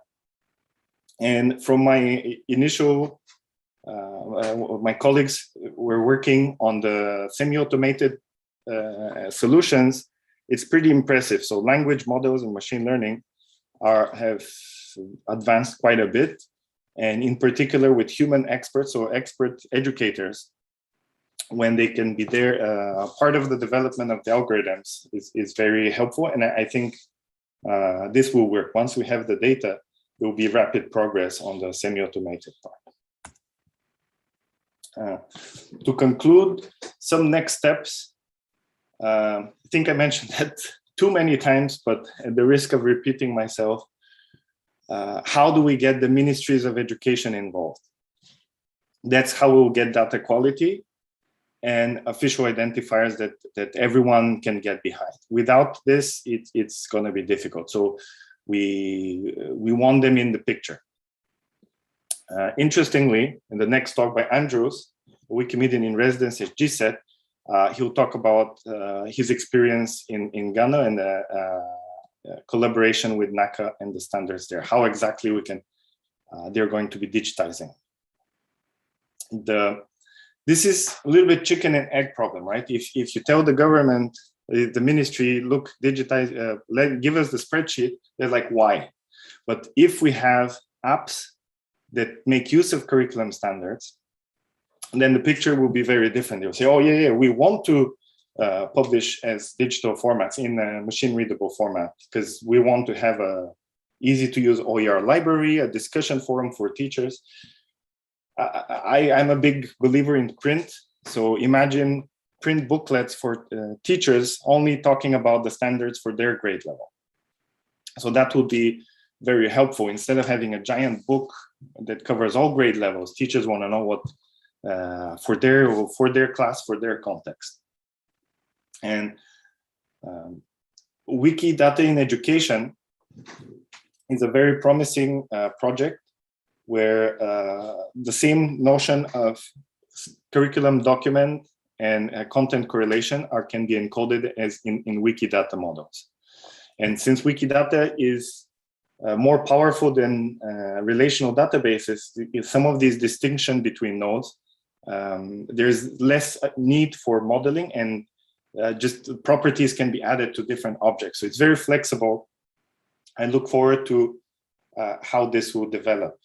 And from my initial, my colleagues were working on the semi-automated solutions. It's pretty impressive. So language models and machine learning have advanced quite a bit. And in particular with human experts or expert educators, when they can be there, part of the development of the algorithms is very helpful. And I think this will work. Once we have the data, there will be rapid progress on the semi-automated part. To conclude, some next steps. I think I mentioned that too many times, but at the risk of repeating myself, how do we get the ministries of education involved? That's how we'll get data quality and official identifiers that everyone can get behind. Without this, it's going to be difficult. So we want them in the picture. Interestingly, in the next talk by Andrews, a Wikimedian in residence at GSET, he'll talk about his experience in Ghana and collaboration with NACA and the standards there, how exactly they're going to be digitizing. This is a little bit chicken and egg problem, right? If you tell the government, the ministry, look, digitize, give us the spreadsheet, they're like, why? But if we have apps that make use of curriculum standards, then the picture will be very different. They'll say, oh yeah, we want to publish as digital formats in a machine readable format because we want to have a easy to use OER library, a discussion forum for teachers. I'm a big believer in print. So imagine print booklets for teachers only talking about the standards for their grade level. So that would be very helpful. Instead of having a giant book that covers all grade levels, teachers want to know what for their class, for their context. And Wikidata in Education is a very promising project where the same notion of curriculum document and content correlation can be encoded as in Wikidata models. And since Wikidata is more powerful than relational databases, some of these distinction between nodes, there's less need for modeling, and just properties can be added to different objects. So it's very flexible. I look forward to how this will develop.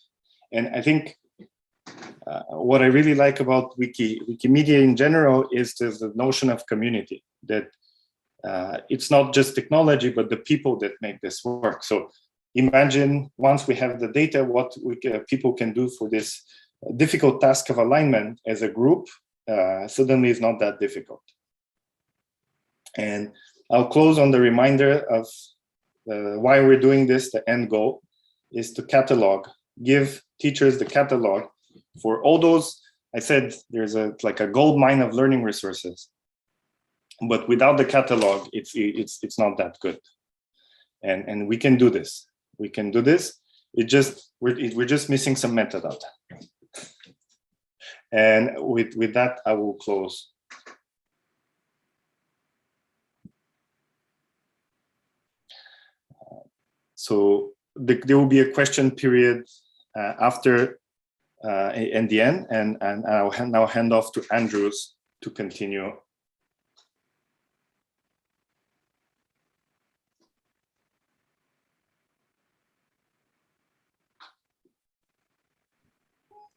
And I think what I really like about Wikimedia in general is there's the notion of community, that it's not just technology, but the people that make this work. So imagine once we have the data, what people can do for this difficult task of alignment as a group, suddenly is not that difficult. And I'll close on the reminder of why we're doing this. The end goal is to catalog, give teachers the catalog for all those. I said there's like a gold mine of learning resources, but without the catalog, it's not that good. And we can do this. We can do this. We're just missing some metadata. And with that, I will close. So there will be a question period after in the end, and I'll now hand off to Andrews to continue.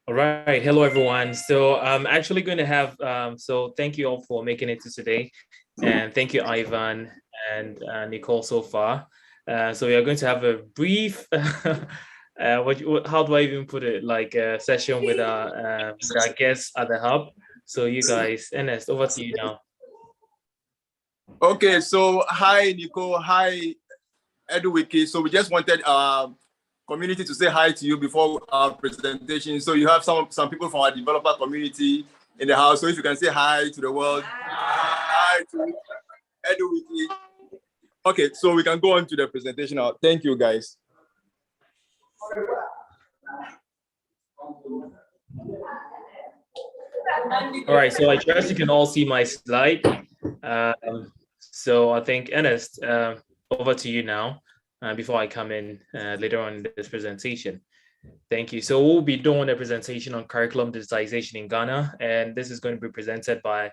All right, hello everyone. So I'm actually going to have, so thank you all for making it to today. And thank you, Ivan and Nicole so far. So we are going to have a brief, how do I even put it, like a session with our guests at the hub. So you guys, Ernest, over to you now. Okay, so hi, Nicole, hi, EduWiki. So we just wanted community to say hi to you before our presentation. So you have some people from our developer community in the house. So if you can say hi to the world, hi to EduWiki. Okay, so we can go on to the presentation now. Thank you, guys. All right, so I trust you can all see my slide. So I think, Ernest, over to you now. Before I come in later on in this presentation. Thank you. So we'll be doing a presentation on curriculum digitization in Ghana, and this is going to be presented by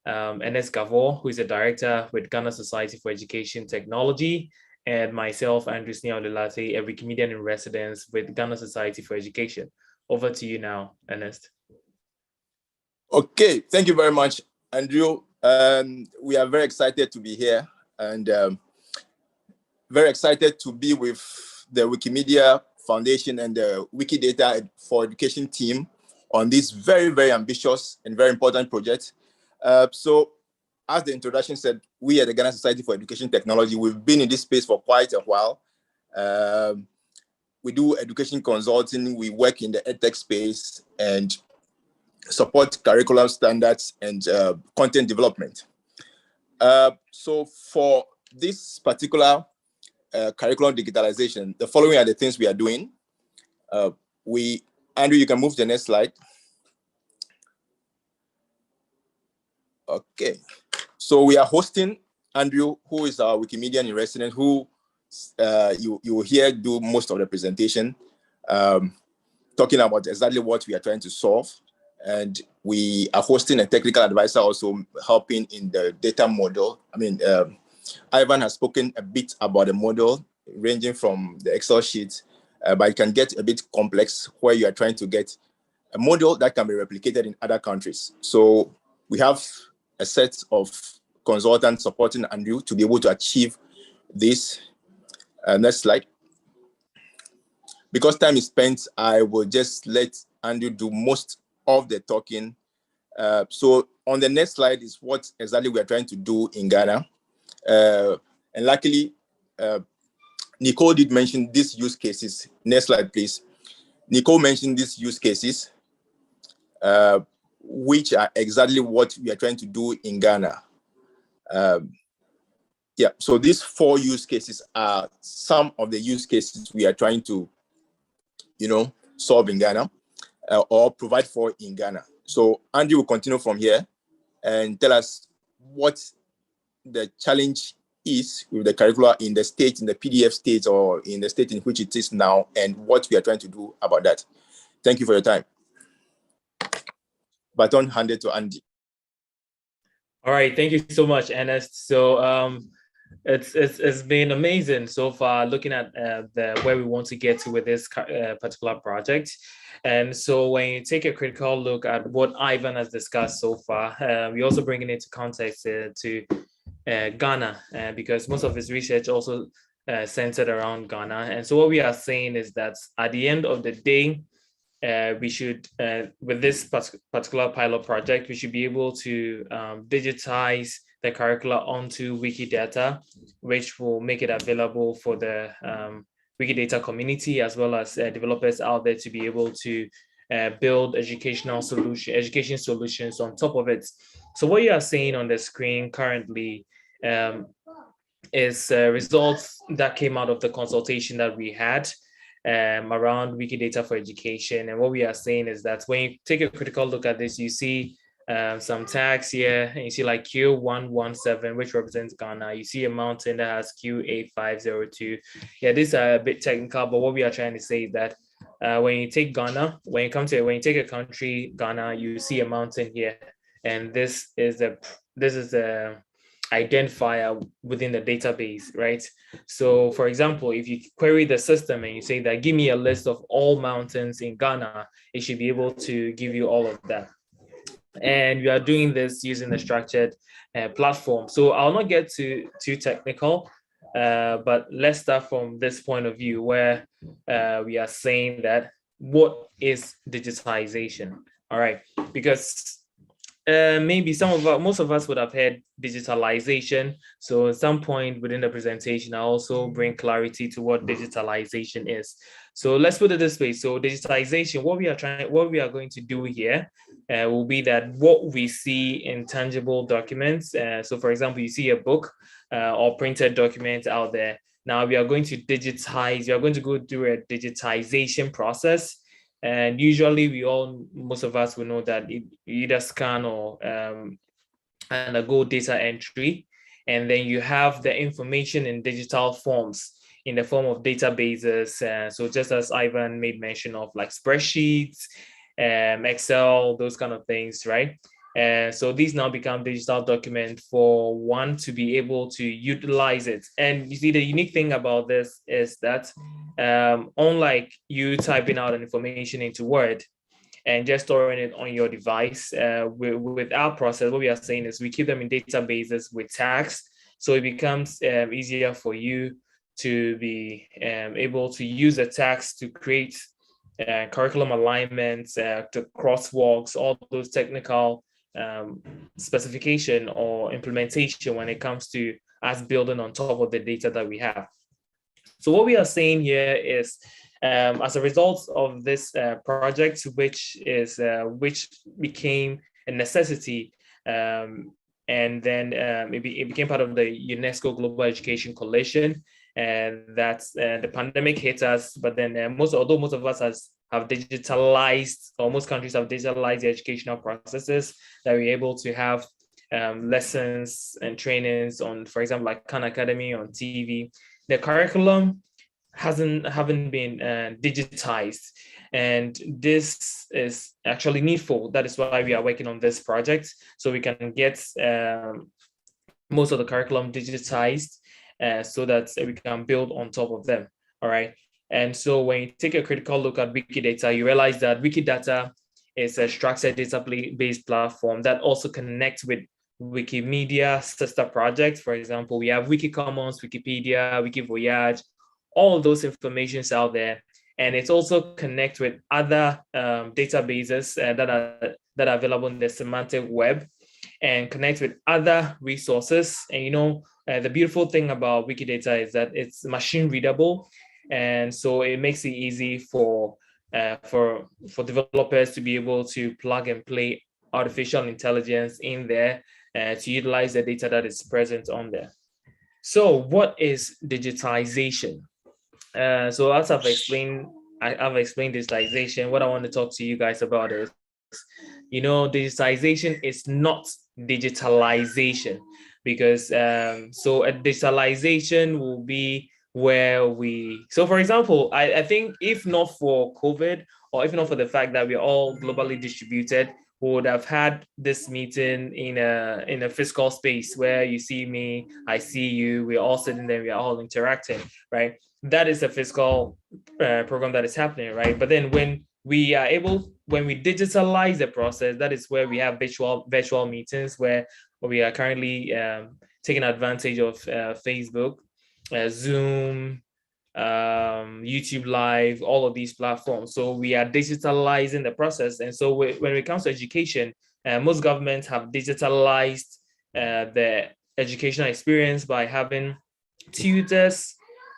Ernest Gavor, who is a director with Ghana Society for Education Technology, and myself, Andrew Sneaolilate, a Wikimedian in residence with Ghana Society for Education. Over to you now, Ernest. Okay, thank you very much, Andrew. We are very excited to be here, and very excited to be with the Wikimedia Foundation and the Wikidata for Education team on this very, very ambitious and very important project. So as the introduction said, we at the Ghana Society for Education Technology, we've been in this space for quite a while. We do education consulting, we work in the edtech space and support curriculum standards and content development. So for this particular curriculum digitalization, the following are the things we are doing. Andrew, you can move to the next slide. Okay, so we are hosting Andrew, who is our Wikimedian in residence, who you will hear do most of the presentation, talking about exactly what we are trying to solve. And we are hosting a technical advisor also helping in the data model. I mean, Ivan has spoken a bit about the model ranging from the Excel sheet, but it can get a bit complex where you are trying to get a model that can be replicated in other countries. So we have a set of consultants supporting Andrew to be able to achieve this. Next slide. Because time is spent, I will just let Andrew do most of the talking. So on the next slide is what exactly we are trying to do in Ghana. And luckily, Nicole did mention these use cases. Next slide, please. Nicole mentioned these use cases, which are exactly what we are trying to do in Ghana. Yeah, so these 4 use cases are some of the use cases we are trying to, solve in Ghana or provide for in Ghana. So Andy will continue from here and tell us what the challenge is with the curricula in the state, in the PDF state, or in the state in which it is now, and what we are trying to do about that. Thank you for your time. Baton handed to Andy. All right, thank you so much, Ernest. So it's been amazing so far looking at where we want to get to with this particular project. And so when you take a critical look at what Ivan has discussed so far, we also bring it into context to Ghana, because most of his research also centered around Ghana. And so what we are saying is that at the end of the day, we should, with this particular pilot project, we should be able to digitize the curricula onto Wikidata, which will make it available for the Wikidata community as well as developers out there to be able to build education solutions on top of it. So what you are seeing on the screen currently is results that came out of the consultation that we had around Wikidata for Education. And what we are saying is that when you take a critical look at this, you see some tags here, and you see like Q117, which represents Ghana. You see a mountain that has Q8502. Yeah, these are a bit technical, but what we are trying to say is that when you take Ghana, when you take a country, Ghana, you see a mountain here, and this is the identifier within the database, right? So for example, if you query the system and you say that, give me a list of all mountains in Ghana, it should be able to give you all of that. And we are doing this using the structured platform. So I'll not get too technical, but let's start from this point of view where we are saying that what is digitization? All right, because maybe most of us would have heard digitalization. So at some point within the presentation, I also bring clarity to what digitalization is. So let's put it this way. So digitization, what we are going to do here will be that what we see in tangible documents. So for example, you see a book or printed documents out there. Now we are going to digitize, we are going to go through a digitization process. And usually most of us will know that you either scan or undergo data entry, and then you have the information in digital forms in the form of databases. So just as Ivan made mention of, like spreadsheets, Excel, those kind of things, right? So these now become digital documents for one to be able to utilize it. And you see, the unique thing about this is that unlike you typing out an information into Word and just storing it on your device, with our process, what we are saying is we keep them in databases with tags. So it becomes easier for you to be able to use the tags to create curriculum alignments, to crosswalks, all those technical specification or implementation when it comes to us building on top of the data that we have. So what we are saying here is, as a result of this project, which became a necessity, and then it became part of the UNESCO Global Education Coalition, and that's the pandemic hit us. But then although most of us have digitalized, or most countries have digitalized the educational processes, that we're able to have lessons and trainings on, for example, like Khan Academy on TV. The curriculum haven't been digitized, and this is actually needful. That is why we are working on this project, so we can get most of the curriculum digitized, so that we can build on top of them. All right. And so when you take a critical look at Wikidata, you realize that Wikidata is a structured database platform that also connects with Wikimedia sister projects. For example, we have Wikicommons, Wikipedia, Wikivoyage, all of those informations out there. And it's also connect with other databases that are available in the semantic web, and connect with other resources. And the beautiful thing about Wikidata is that it's machine readable, and so it makes it easy for developers to be able to plug and play artificial intelligence in there to utilize the data that is present on there. So what is digitization? So as I've explained digitization. What I want to talk to you guys about is, digitization is not digitalization, because so a digitalization will be where so for example, I think if not for COVID, or if not for the fact that we're all globally distributed, we would have had this meeting in a physical space where you see me, I see you, we're all sitting there, we are all interacting, right? That is a physical program that is happening, right? But then when we digitalize the process, that is where we have virtual meetings, where we are currently taking advantage of Facebook, Zoom, YouTube Live, all of these platforms. So we are digitalizing the process. And so when it comes to education, most governments have digitalized the educational experience by having tutors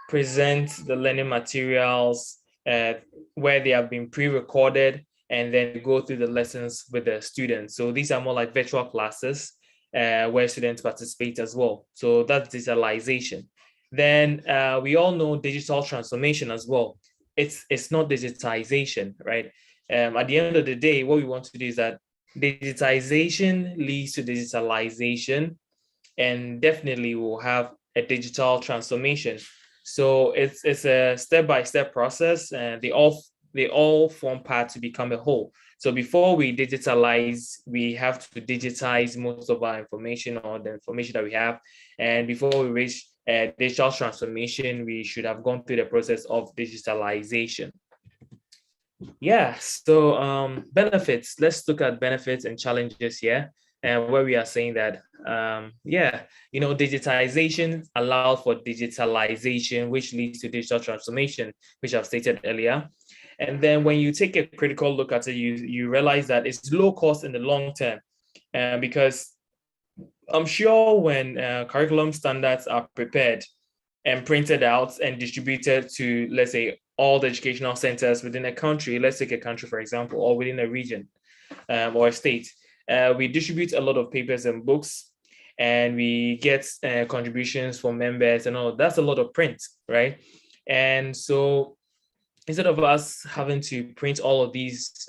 present the learning materials where they have been pre-recorded, and then go through the lessons with the students. So these are more like virtual classes where students participate as well. So that's digitalization. Then we all know digital transformation as well. It's not digitization, right? At the end of the day, what we want to do is that digitization leads to digitalization, and definitely we'll have a digital transformation. So it's a step-by-step process, and they all form part to become a whole. So before we digitalize, we have to digitize most of our information, or the information that we have. And before we reach digital transformation, we should have gone through the process of digitalization. Yeah, so benefits. Let's look at benefits and challenges here, and where we are saying that, digitization allows for digitalization, which leads to digital transformation, which I've stated earlier. And then when you take a critical look at it, you realize that it's low cost in the long term, because I'm sure when curriculum standards are prepared and printed out and distributed to, let's say, all the educational centers within a country, let's take a country, for example, or within a region or a state, we distribute a lot of papers and books, and we get contributions from members and all. That's a lot of print, right? And so instead of us having to print all of these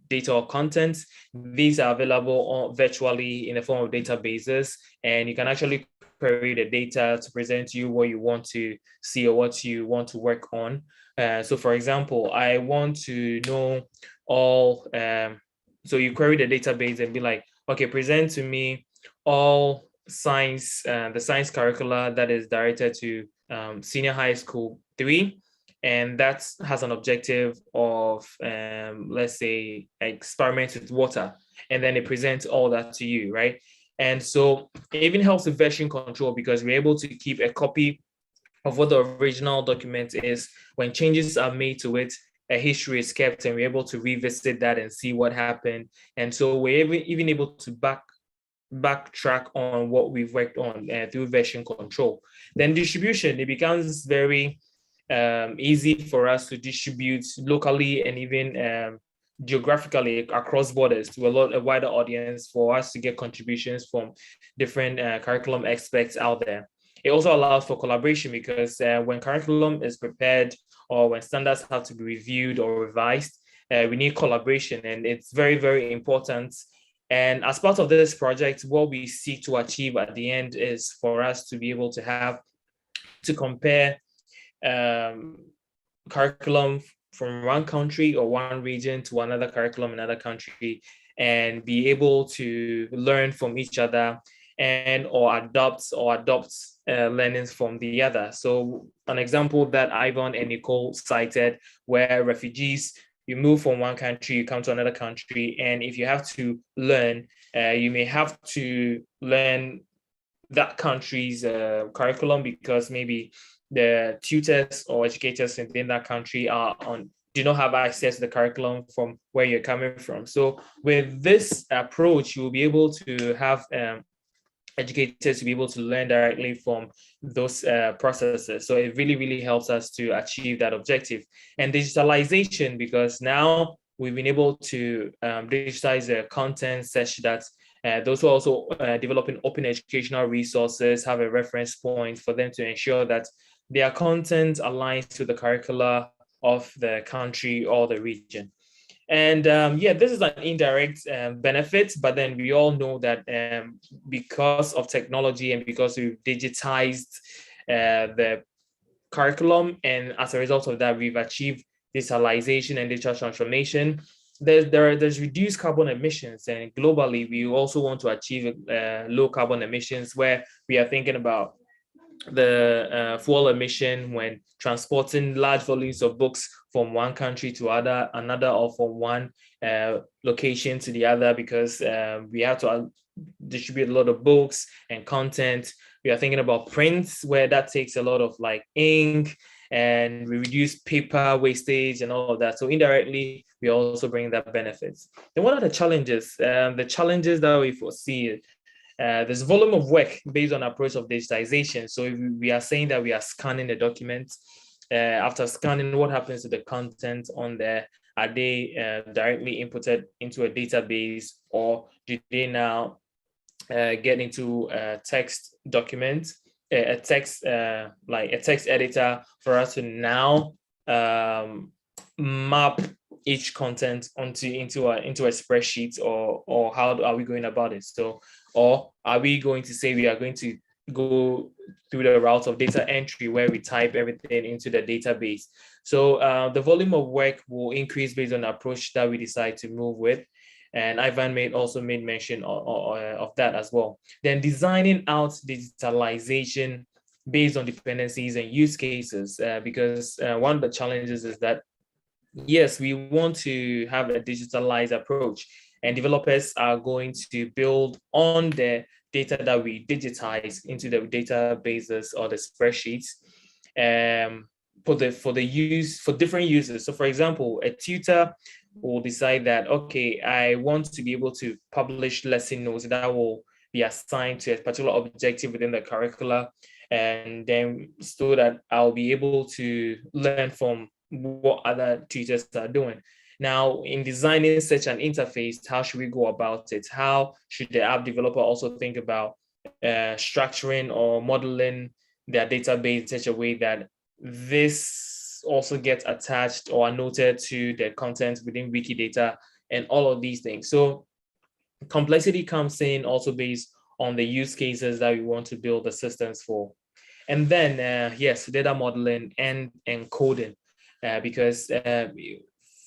data or content, these are available virtually in the form of databases, and you can actually query the data to present you what you want to see or what you want to work on. So for example, I want to know all, so you query the database and be like, okay, present to me all science, the science curricula that is directed to senior high school 3. And that has an objective of, let's say, experiment with water. And then it presents all that to you, right? And so it even helps with version control, because we're able to keep a copy of what the original document is. When changes are made to it, a history is kept, and we're able to revisit that and see what happened. And so we're even able to backtrack on what we've worked on through version control. Then distribution, it becomes very easy for us to distribute locally and even geographically across borders to a wider audience, for us to get contributions from different curriculum experts out there. It also allows for collaboration, because when curriculum is prepared or when standards have to be reviewed or revised, we need collaboration, and it's very, very important. And as part of this project, what we seek to achieve at the end is for us to be able to compare curriculum from one country or one region to another curriculum in another country, and be able to learn from each other and or adopt learnings from the other. So an example that Ivan and Nicole cited, where refugees, you move from one country, you come to another country, and if you have to learn, you may have to learn that country's curriculum, because maybe the tutors or educators in that country do not have access to the curriculum from where you're coming from. So with this approach, you'll be able to have educators to be able to learn directly from those processes. So it really, really helps us to achieve that objective. And digitalization, because now we've been able to digitize the content such that those who are also developing open educational resources have a reference point for them to ensure that their content aligns to the curricula of the country or the region. And this is an indirect benefit, but then we all know that because of technology and because we've digitized the curriculum, and as a result of that, we've achieved digitalization and digital transformation, there's reduced carbon emissions. And globally, we also want to achieve low carbon emissions, where we are thinking about the fuel emission when transporting large volumes of books from one country to another, or from one location to the other, because we have to distribute a lot of books and content. We are thinking about prints, where that takes a lot of like ink, and we reduce paper wastage and all of that. So indirectly, we also bring that benefits. Then what are the challenges? The challenges that we foresee, there's volume of work based on approach of digitization. So if we are saying that we are scanning the documents, after scanning, what happens to the content on there? Are they directly inputted into a database, or do they now get into a text document, a text like a text editor, for us to now map each content into a spreadsheet, or how are we going about it? So, or are we going to say we are going to go through the route of data entry, where we type everything into the database? So the volume of work will increase based on the approach that we decide to move with. And Ivan also made mention of that as well. Then designing out digitalization based on dependencies and use cases, because one of the challenges is that, yes, we want to have a digitalized approach, and developers are going to build on the data that we digitize into the databases or the spreadsheets for different users. So for example, a tutor will decide that, okay, I want to be able to publish lesson notes that will be assigned to a particular objective within the curricula, and then so that I'll be able to learn from what other tutors are doing. Now, in designing such an interface, how should we go about it? How should the app developer also think about structuring or modeling their database in such a way that this also gets attached or noted to the content within Wikidata and all of these things? So complexity comes in also based on the use cases that we want to build the systems for. And then, yes, data modeling and encoding, because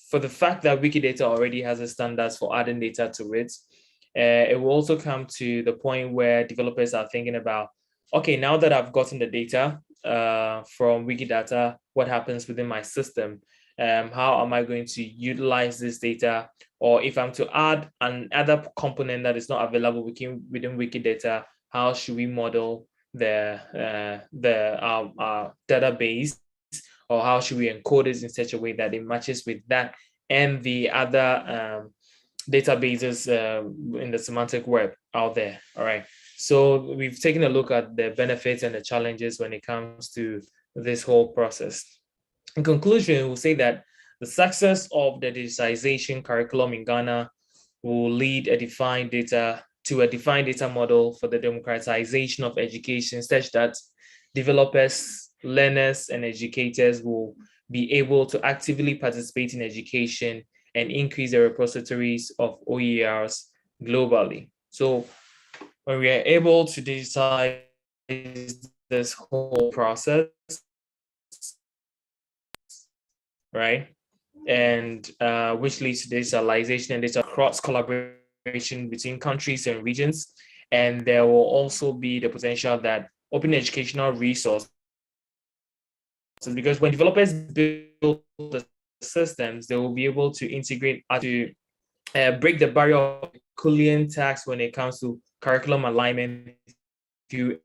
for the fact that Wikidata already has the standards for adding data to it, it will also come to the point where developers are thinking about, okay, now that I've gotten the data from Wikidata, what happens within my system? How am I going to utilize this data? Or if I'm to add another component that is not available within Wikidata, how should we model our database, or how should we encode it in such a way that it matches with that and the other databases in the semantic web out there. All right. So we've taken a look at the benefits and the challenges when it comes to this whole process. In conclusion, we'll say that the success of the digitization curriculum in Ghana will lead a defined data model for the democratization of education, such that developers, learners, and educators will be able to actively participate in education and increase the repositories of OERs globally. So when we are able to digitize this whole process, right, and which leads to digitalization and data cross collaboration between countries and regions, and there will also be the potential that open educational resources, because when developers build the systems, they will be able to integrate to break the barrier of Herculean task when it comes to curriculum alignment to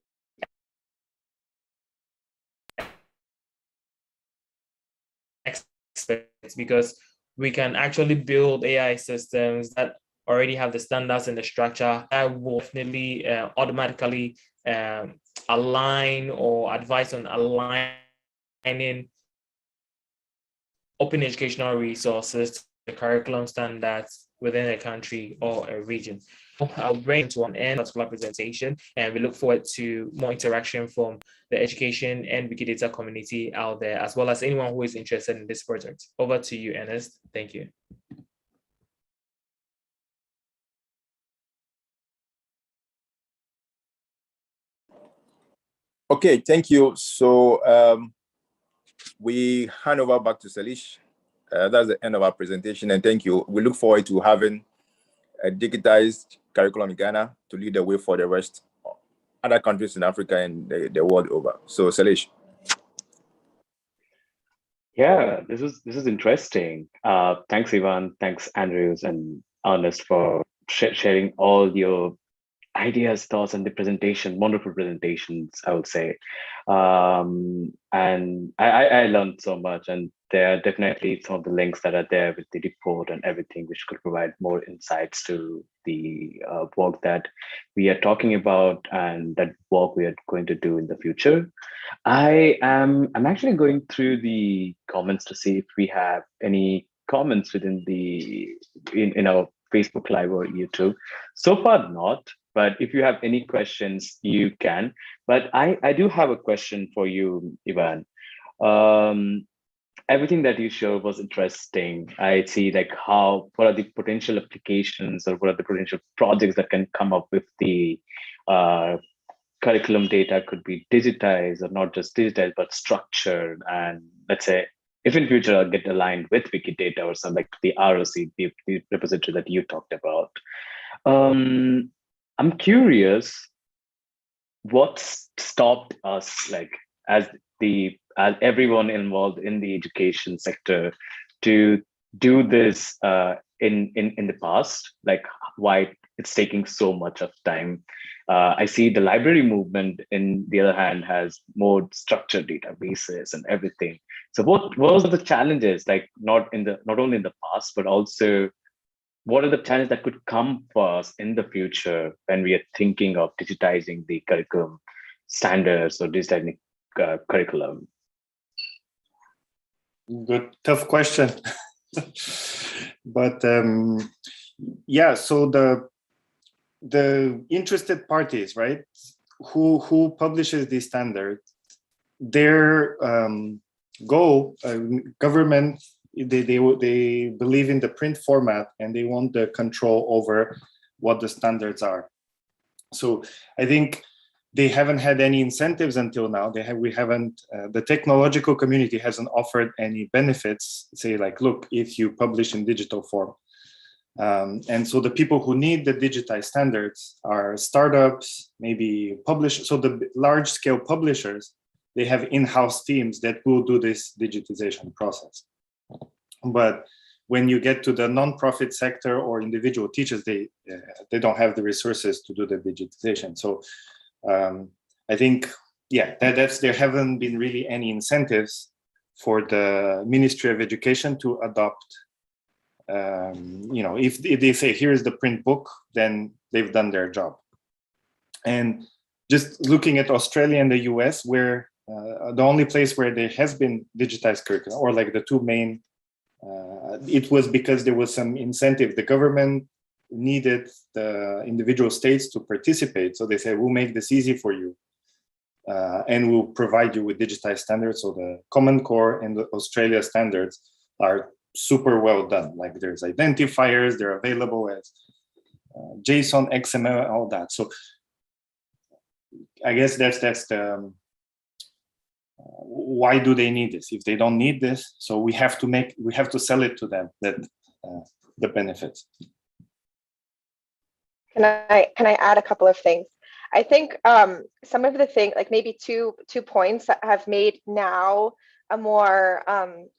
experts, because we can actually build AI systems that already have the standards and the structure that will definitely automatically align or advise on aligning open educational resources to the curriculum standards within a country or a region. I'll bring to an end particular presentation, and we look forward to more interaction from the education and Wikidata community out there, as well as anyone who is interested in this project. Over to you, Ernest. Thank you. Okay, thank you. So we hand over back to Salish. That's the end of our presentation, and thank you. We look forward to having a digitized curriculum in Ghana to lead the way for the rest of other countries in Africa and the world over. So, Salish. Yeah, this is interesting. Thanks, Ivan. Thanks, Andrews and Ernest, for sharing all your ideas, thoughts, and the presentation. Wonderful presentations, I would say. And I learned so much, and there are definitely some of the links that are there with the report and everything, which could provide more insights to the work that we are talking about and that work we are going to do in the future. I'm actually going through the comments to see if we have any comments within in our Facebook Live or YouTube. So far, not. But if you have any questions, you can. But I do have a question for you, Ivan. Everything that you showed was interesting. I see like what are the potential applications or what are the potential projects that can come up with the curriculum data could be digitized, or not just digitized, but structured. And let's say if in future I'll get aligned with Wikidata or something like the ROC, the repository that you talked about. I'm curious, what's stopped us, like as everyone involved in the education sector, to do this in the past? Like why it's taking so much of time? I see the library movement, in the other hand, has more structured databases and everything. So what was the challenges, like not only in the past, but also what are the challenges that could come for us in the future when we are thinking of digitizing the curriculum standards or digitizing curriculum? Good, tough question. But yeah, so the interested parties, right, who publishes these standards, their goal, government, they believe in the print format and they want the control over what the standards are. So I think they haven't had any incentives until now. The technological community hasn't offered any benefits, say like, look, if you publish in digital form. And so the people who need the digitized standards are startups, maybe publishers. So the large scale publishers, they have in-house teams that will do this digitization process. But when you get to the nonprofit sector or individual teachers, they don't have the resources to do the digitization. So I think, yeah, there haven't been really any incentives for the Ministry of Education to adopt. If they say here's the print book, then they've done their job. And just looking at Australia and the US, where the only place where there has been digitized curriculum, or like the two main, it was because there was some incentive. The government needed the individual states to participate. So they said, we'll make this easy for you. And we'll provide you with digitized standards. So the Common Core and the Australia standards are super well done. Like there's identifiers, they're available as JSON, XML, all that. So I guess that's the why do they need this? If they don't need this, so we have to sell it to them, that the benefits. Can I add a couple of things? I think some of the things, like maybe two points that have made now a more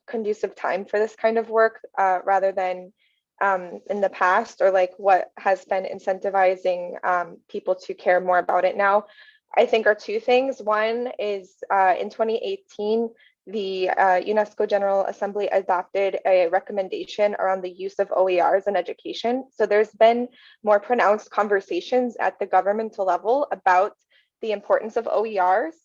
conducive time for this kind of work rather than in the past, or like what has been incentivizing people to care more about it now, I think are two things. One is in 2018, the UNESCO General Assembly adopted a recommendation around the use of OERs in education. So there's been more pronounced conversations at the governmental level about the importance of OERs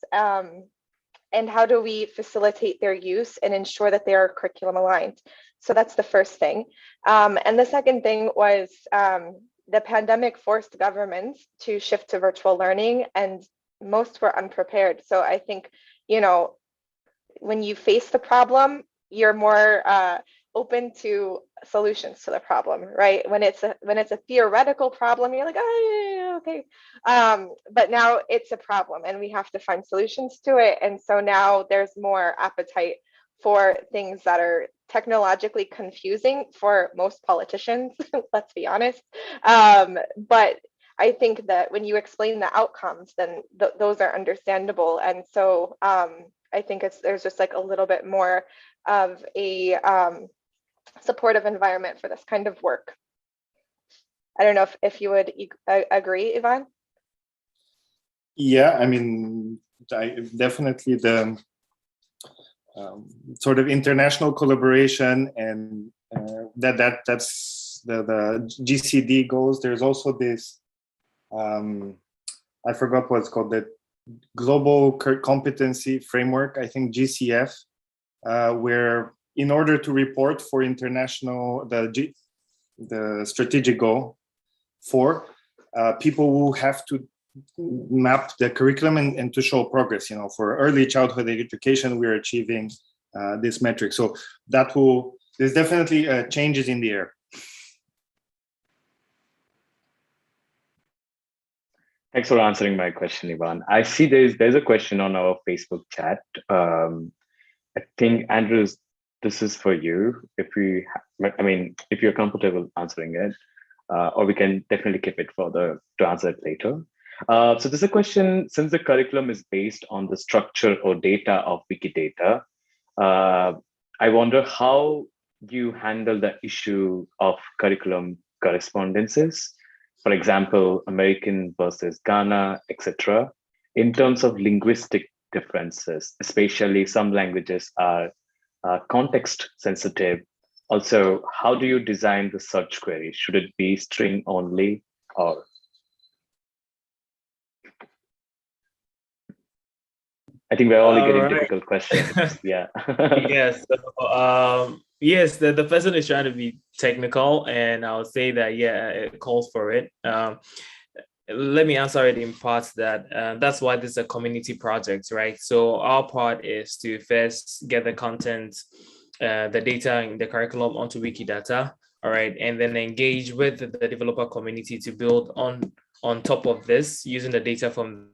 and how do we facilitate their use and ensure that they are curriculum aligned. So that's the first thing. And the second thing was the pandemic forced governments to shift to virtual learning, and most were unprepared. So I think, when you face the problem, you're more open to solutions to the problem, right? When it's a theoretical problem, you're like, oh, yeah, okay. But now it's a problem and we have to find solutions to it. And so now there's more appetite for things that are technologically confusing for most politicians, let's be honest. But I think that when you explain the outcomes, then those are understandable. And so I think there's just like a little bit more of a supportive environment for this kind of work. I don't know if you would agree, Ivan? Yeah, I mean, definitely the sort of international collaboration and that's the GCD goals. There's also this, I forgot what it's called, the Global Competency Framework, I think GCF, where in order to report for international, the strategic goal 4, people will have to map the curriculum and to show progress. For early childhood education, we're achieving this metric. So there's definitely changes in the air. Thanks for answering my question, Ivan. I see there's a question on our Facebook chat. I think, Andrew, this is for you. If you're comfortable answering it, or we can definitely keep it to answer it later. So there's a question: since the curriculum is based on the structure or data of Wikidata, I wonder how you handle the issue of curriculum correspondences. For example, American versus Ghana, etc. In terms of linguistic differences, especially some languages are context sensitive. Also, how do you design the search query? Should it be string only, or? I think we're only getting difficult questions. Yeah. Yes. Yes, the person is trying to be technical, and I'll say that, yeah, it calls for it. Let me answer it in parts that's why this is a community project, right? So our part is to first get the content, the data in the curriculum onto Wikidata, all right, and then engage with the developer community to build on top of this, using the data from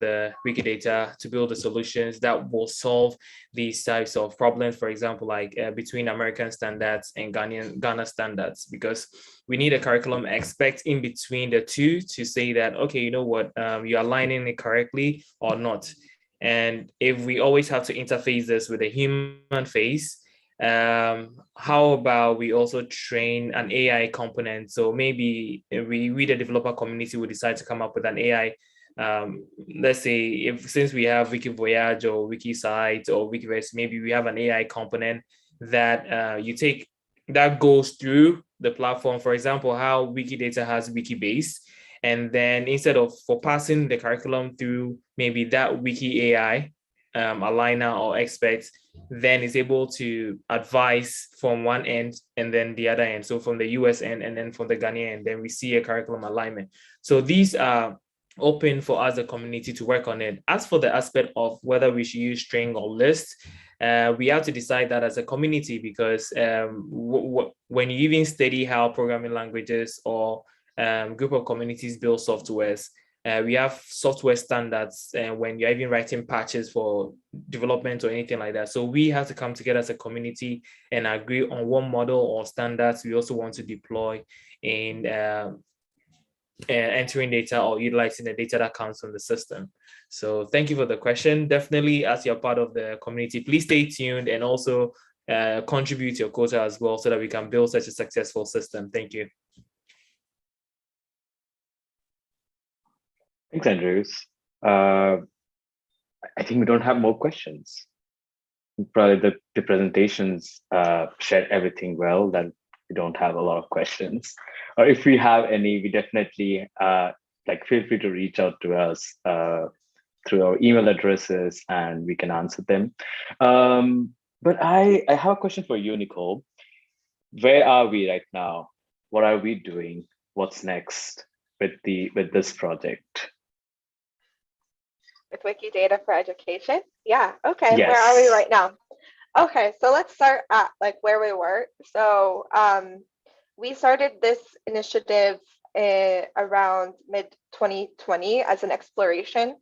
the Wikidata to build the solutions that will solve these types of problems, for example, like between American standards and Ghana standards, because we need a curriculum expert in between the two to say that, okay, you know what, you're aligning it correctly or not. And if we always have to interface this with a human face, how about we also train an AI component? So maybe we the developer community will decide to come up with an AI let's say if since we have Wikivoyage or Wikisites or Wikiverse, maybe we have an AI component that you take that goes through the platform. For example, how Wikidata has Wikibase, and then instead of for passing the curriculum through maybe that Wiki AI, aligner or expert, then is able to advise from one end and then the other end. So from the US end and then from the Ghanaian end, then we see a curriculum alignment. So these are open for us, the community, to work on it. As for the aspect of whether we should use string or list, we have to decide that as a community, because when you even study how programming languages or group of communities build softwares, we have software standards when you're even writing patches for development or anything like that. So we have to come together as a community and agree on one model or standards we also want to deploy in entering data or utilizing the data that comes from the system. So thank you for the question. Definitely, as you're part of the community, please stay tuned and also contribute your quota as well so that we can build such a successful system. Thank you. Thanks, Andrews. I think we don't have more questions. Probably the presentations shared everything well, that we don't have a lot of questions. Or if we have any, we definitely feel free to reach out to us through our email addresses and we can answer them. But I have a question for you, Nicole. Where are we right now? What are we doing? What's next with this project? With Wikidata for Education? Yeah, okay, Yes. Where are we right now? Okay, so let's start at where we were. So we started this initiative around mid-2020 as an exploration.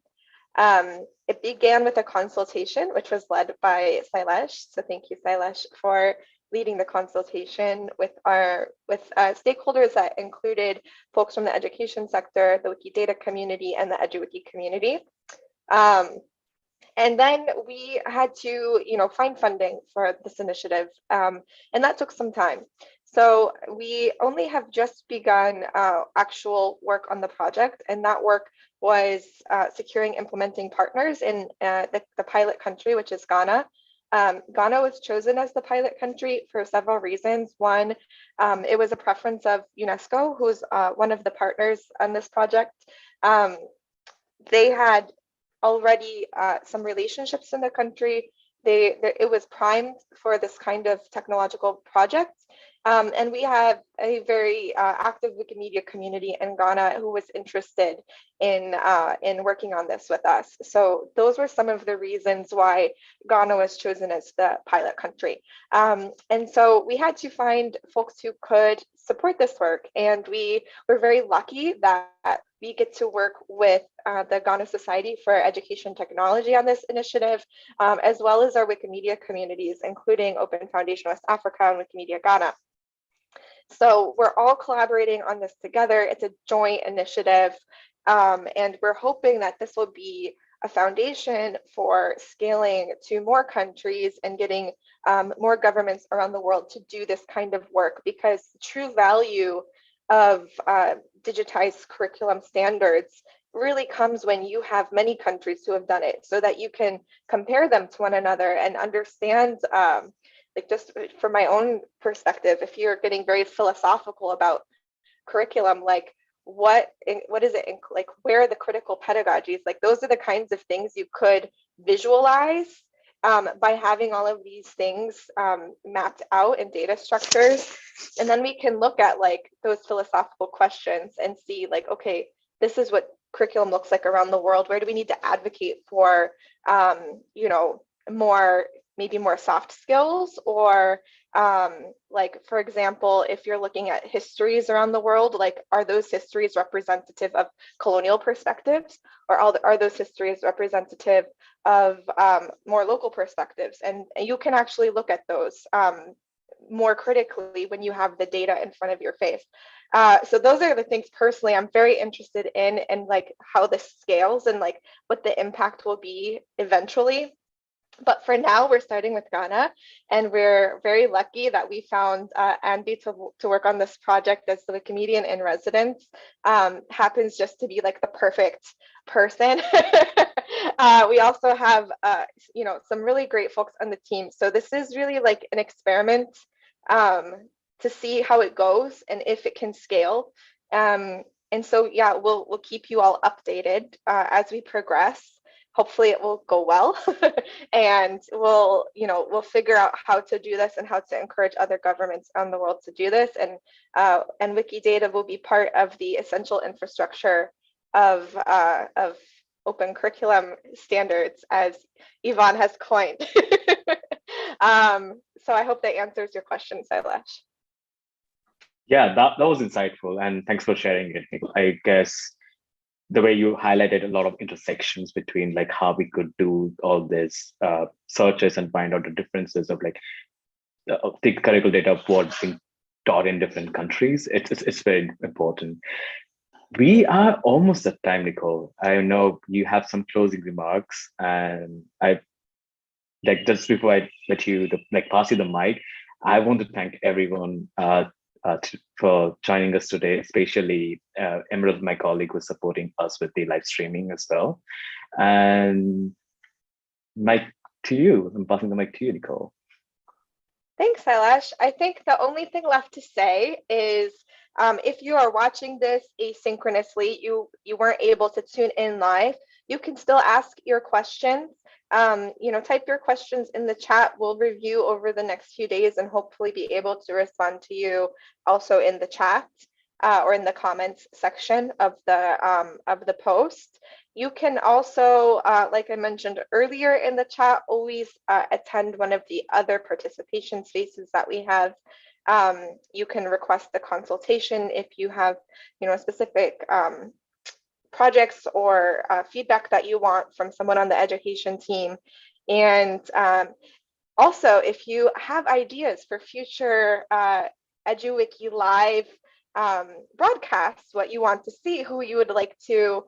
It began with a consultation, which was led by Sailesh. So thank you, Sailesh, for leading the consultation with stakeholders that included folks from the education sector, the Wikidata community, and the EduWiki community. And then we had to, find funding for this initiative, and that took some time. So we only have just begun actual work on the project, and that work was securing implementing partners in the pilot country, which is Ghana. Ghana was chosen as the pilot country for several reasons. One, it was a preference of UNESCO, who's one of the partners on this project. They had already some relationships in the country. It was primed for this kind of technological project. And we have a very active Wikimedia community in Ghana who was interested in working on this with us. So those were some of the reasons why Ghana was chosen as the pilot country. And so we had to find folks who could support this work. And we were very lucky that we get to work with the Ghana Society for Education Technology on this initiative, as well as our Wikimedia communities, including Open Foundation West Africa and Wikimedia Ghana. So we're all collaborating on this together. It's a joint initiative, and we're hoping that this will be a foundation for scaling to more countries and getting more governments around the world to do this kind of work, because the true value of digitized curriculum standards really comes when you have many countries who have done it, so that you can compare them to one another and understand, just from my own perspective, if you're getting very philosophical about curriculum, what is it, where are the critical pedagogies? Those are the kinds of things you could visualize by having all of these things mapped out in data structures. And then we can look at those philosophical questions and see okay, this is what curriculum looks like around the world. Where do we need to advocate for, maybe more soft skills, or for example, if you're looking at histories around the world, are those histories representative of colonial perspectives, or are those histories representative of more local perspectives? And you can actually look at those more critically when you have the data in front of your face. So those are the things personally I'm very interested in, and how this scales and what the impact will be eventually. But for now, we're starting with Ghana, and we're very lucky that we found Andy to work on this project as the Wikimedian in residence. Happens just to be like the perfect person. We also have, some really great folks on the team. So this is really like an experiment to see how it goes and if it can scale. And so, yeah, we'll keep you all updated as we progress. Hopefully it will go well and we'll figure out how to do this and how to encourage other governments around the world to do this. And Wikidata will be part of the essential infrastructure of open curriculum standards, as Yvonne has coined. So I hope that answers your question, Sailesh. Yeah, that was insightful, and thanks for sharing it. I guess the way you highlighted a lot of intersections between like how we could do all this searches and find out the differences of like the curricular data of what's being taught in different countries. It's very important. We are almost at time, Nicole. I know you have some closing remarks, and I like just before I let you pass you the mic, I want to thank everyone for joining us today, especially Emerald, my colleague, who's supporting us with the live streaming as well. And mic to you. I'm passing the mic to you, Nicole. Thanks, Sailesh. I think the only thing left to say is if you are watching this asynchronously, you weren't able to tune in live, you can still ask your questions. Type your questions in the chat. We'll review over the next few days and hopefully be able to respond to you also in the chat or in the comments section of the post. You can also, like I mentioned earlier in the chat, always attend one of the other participation spaces that we have. You can request the consultation if you have, specific projects or feedback that you want from someone on the education team. And also, if you have ideas for future EduWiki Live broadcasts, what you want to see, who you would like to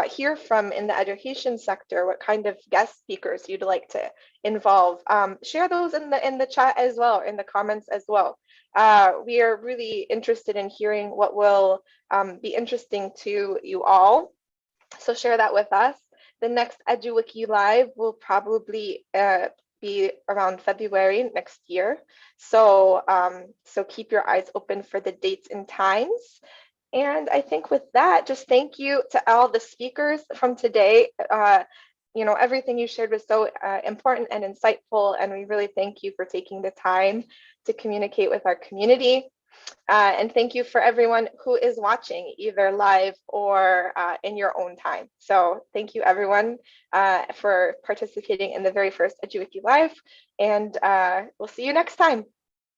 hear from in the education sector, what kind of guest speakers you'd like to involve, share those in the chat as well, in the comments as well. We are really interested in hearing what will be interesting to you all. So share that with us. The next EduWiki Live will probably be around February next year. So, so keep your eyes open for the dates and times. And I think with that, just thank you to all the speakers from today. Everything you shared was so important and insightful, and we really thank you for taking the time to communicate with our community. And thank you for everyone who is watching, either live or in your own time. So thank you, everyone, for participating in the very first EduWiki Live, and we'll see you next time.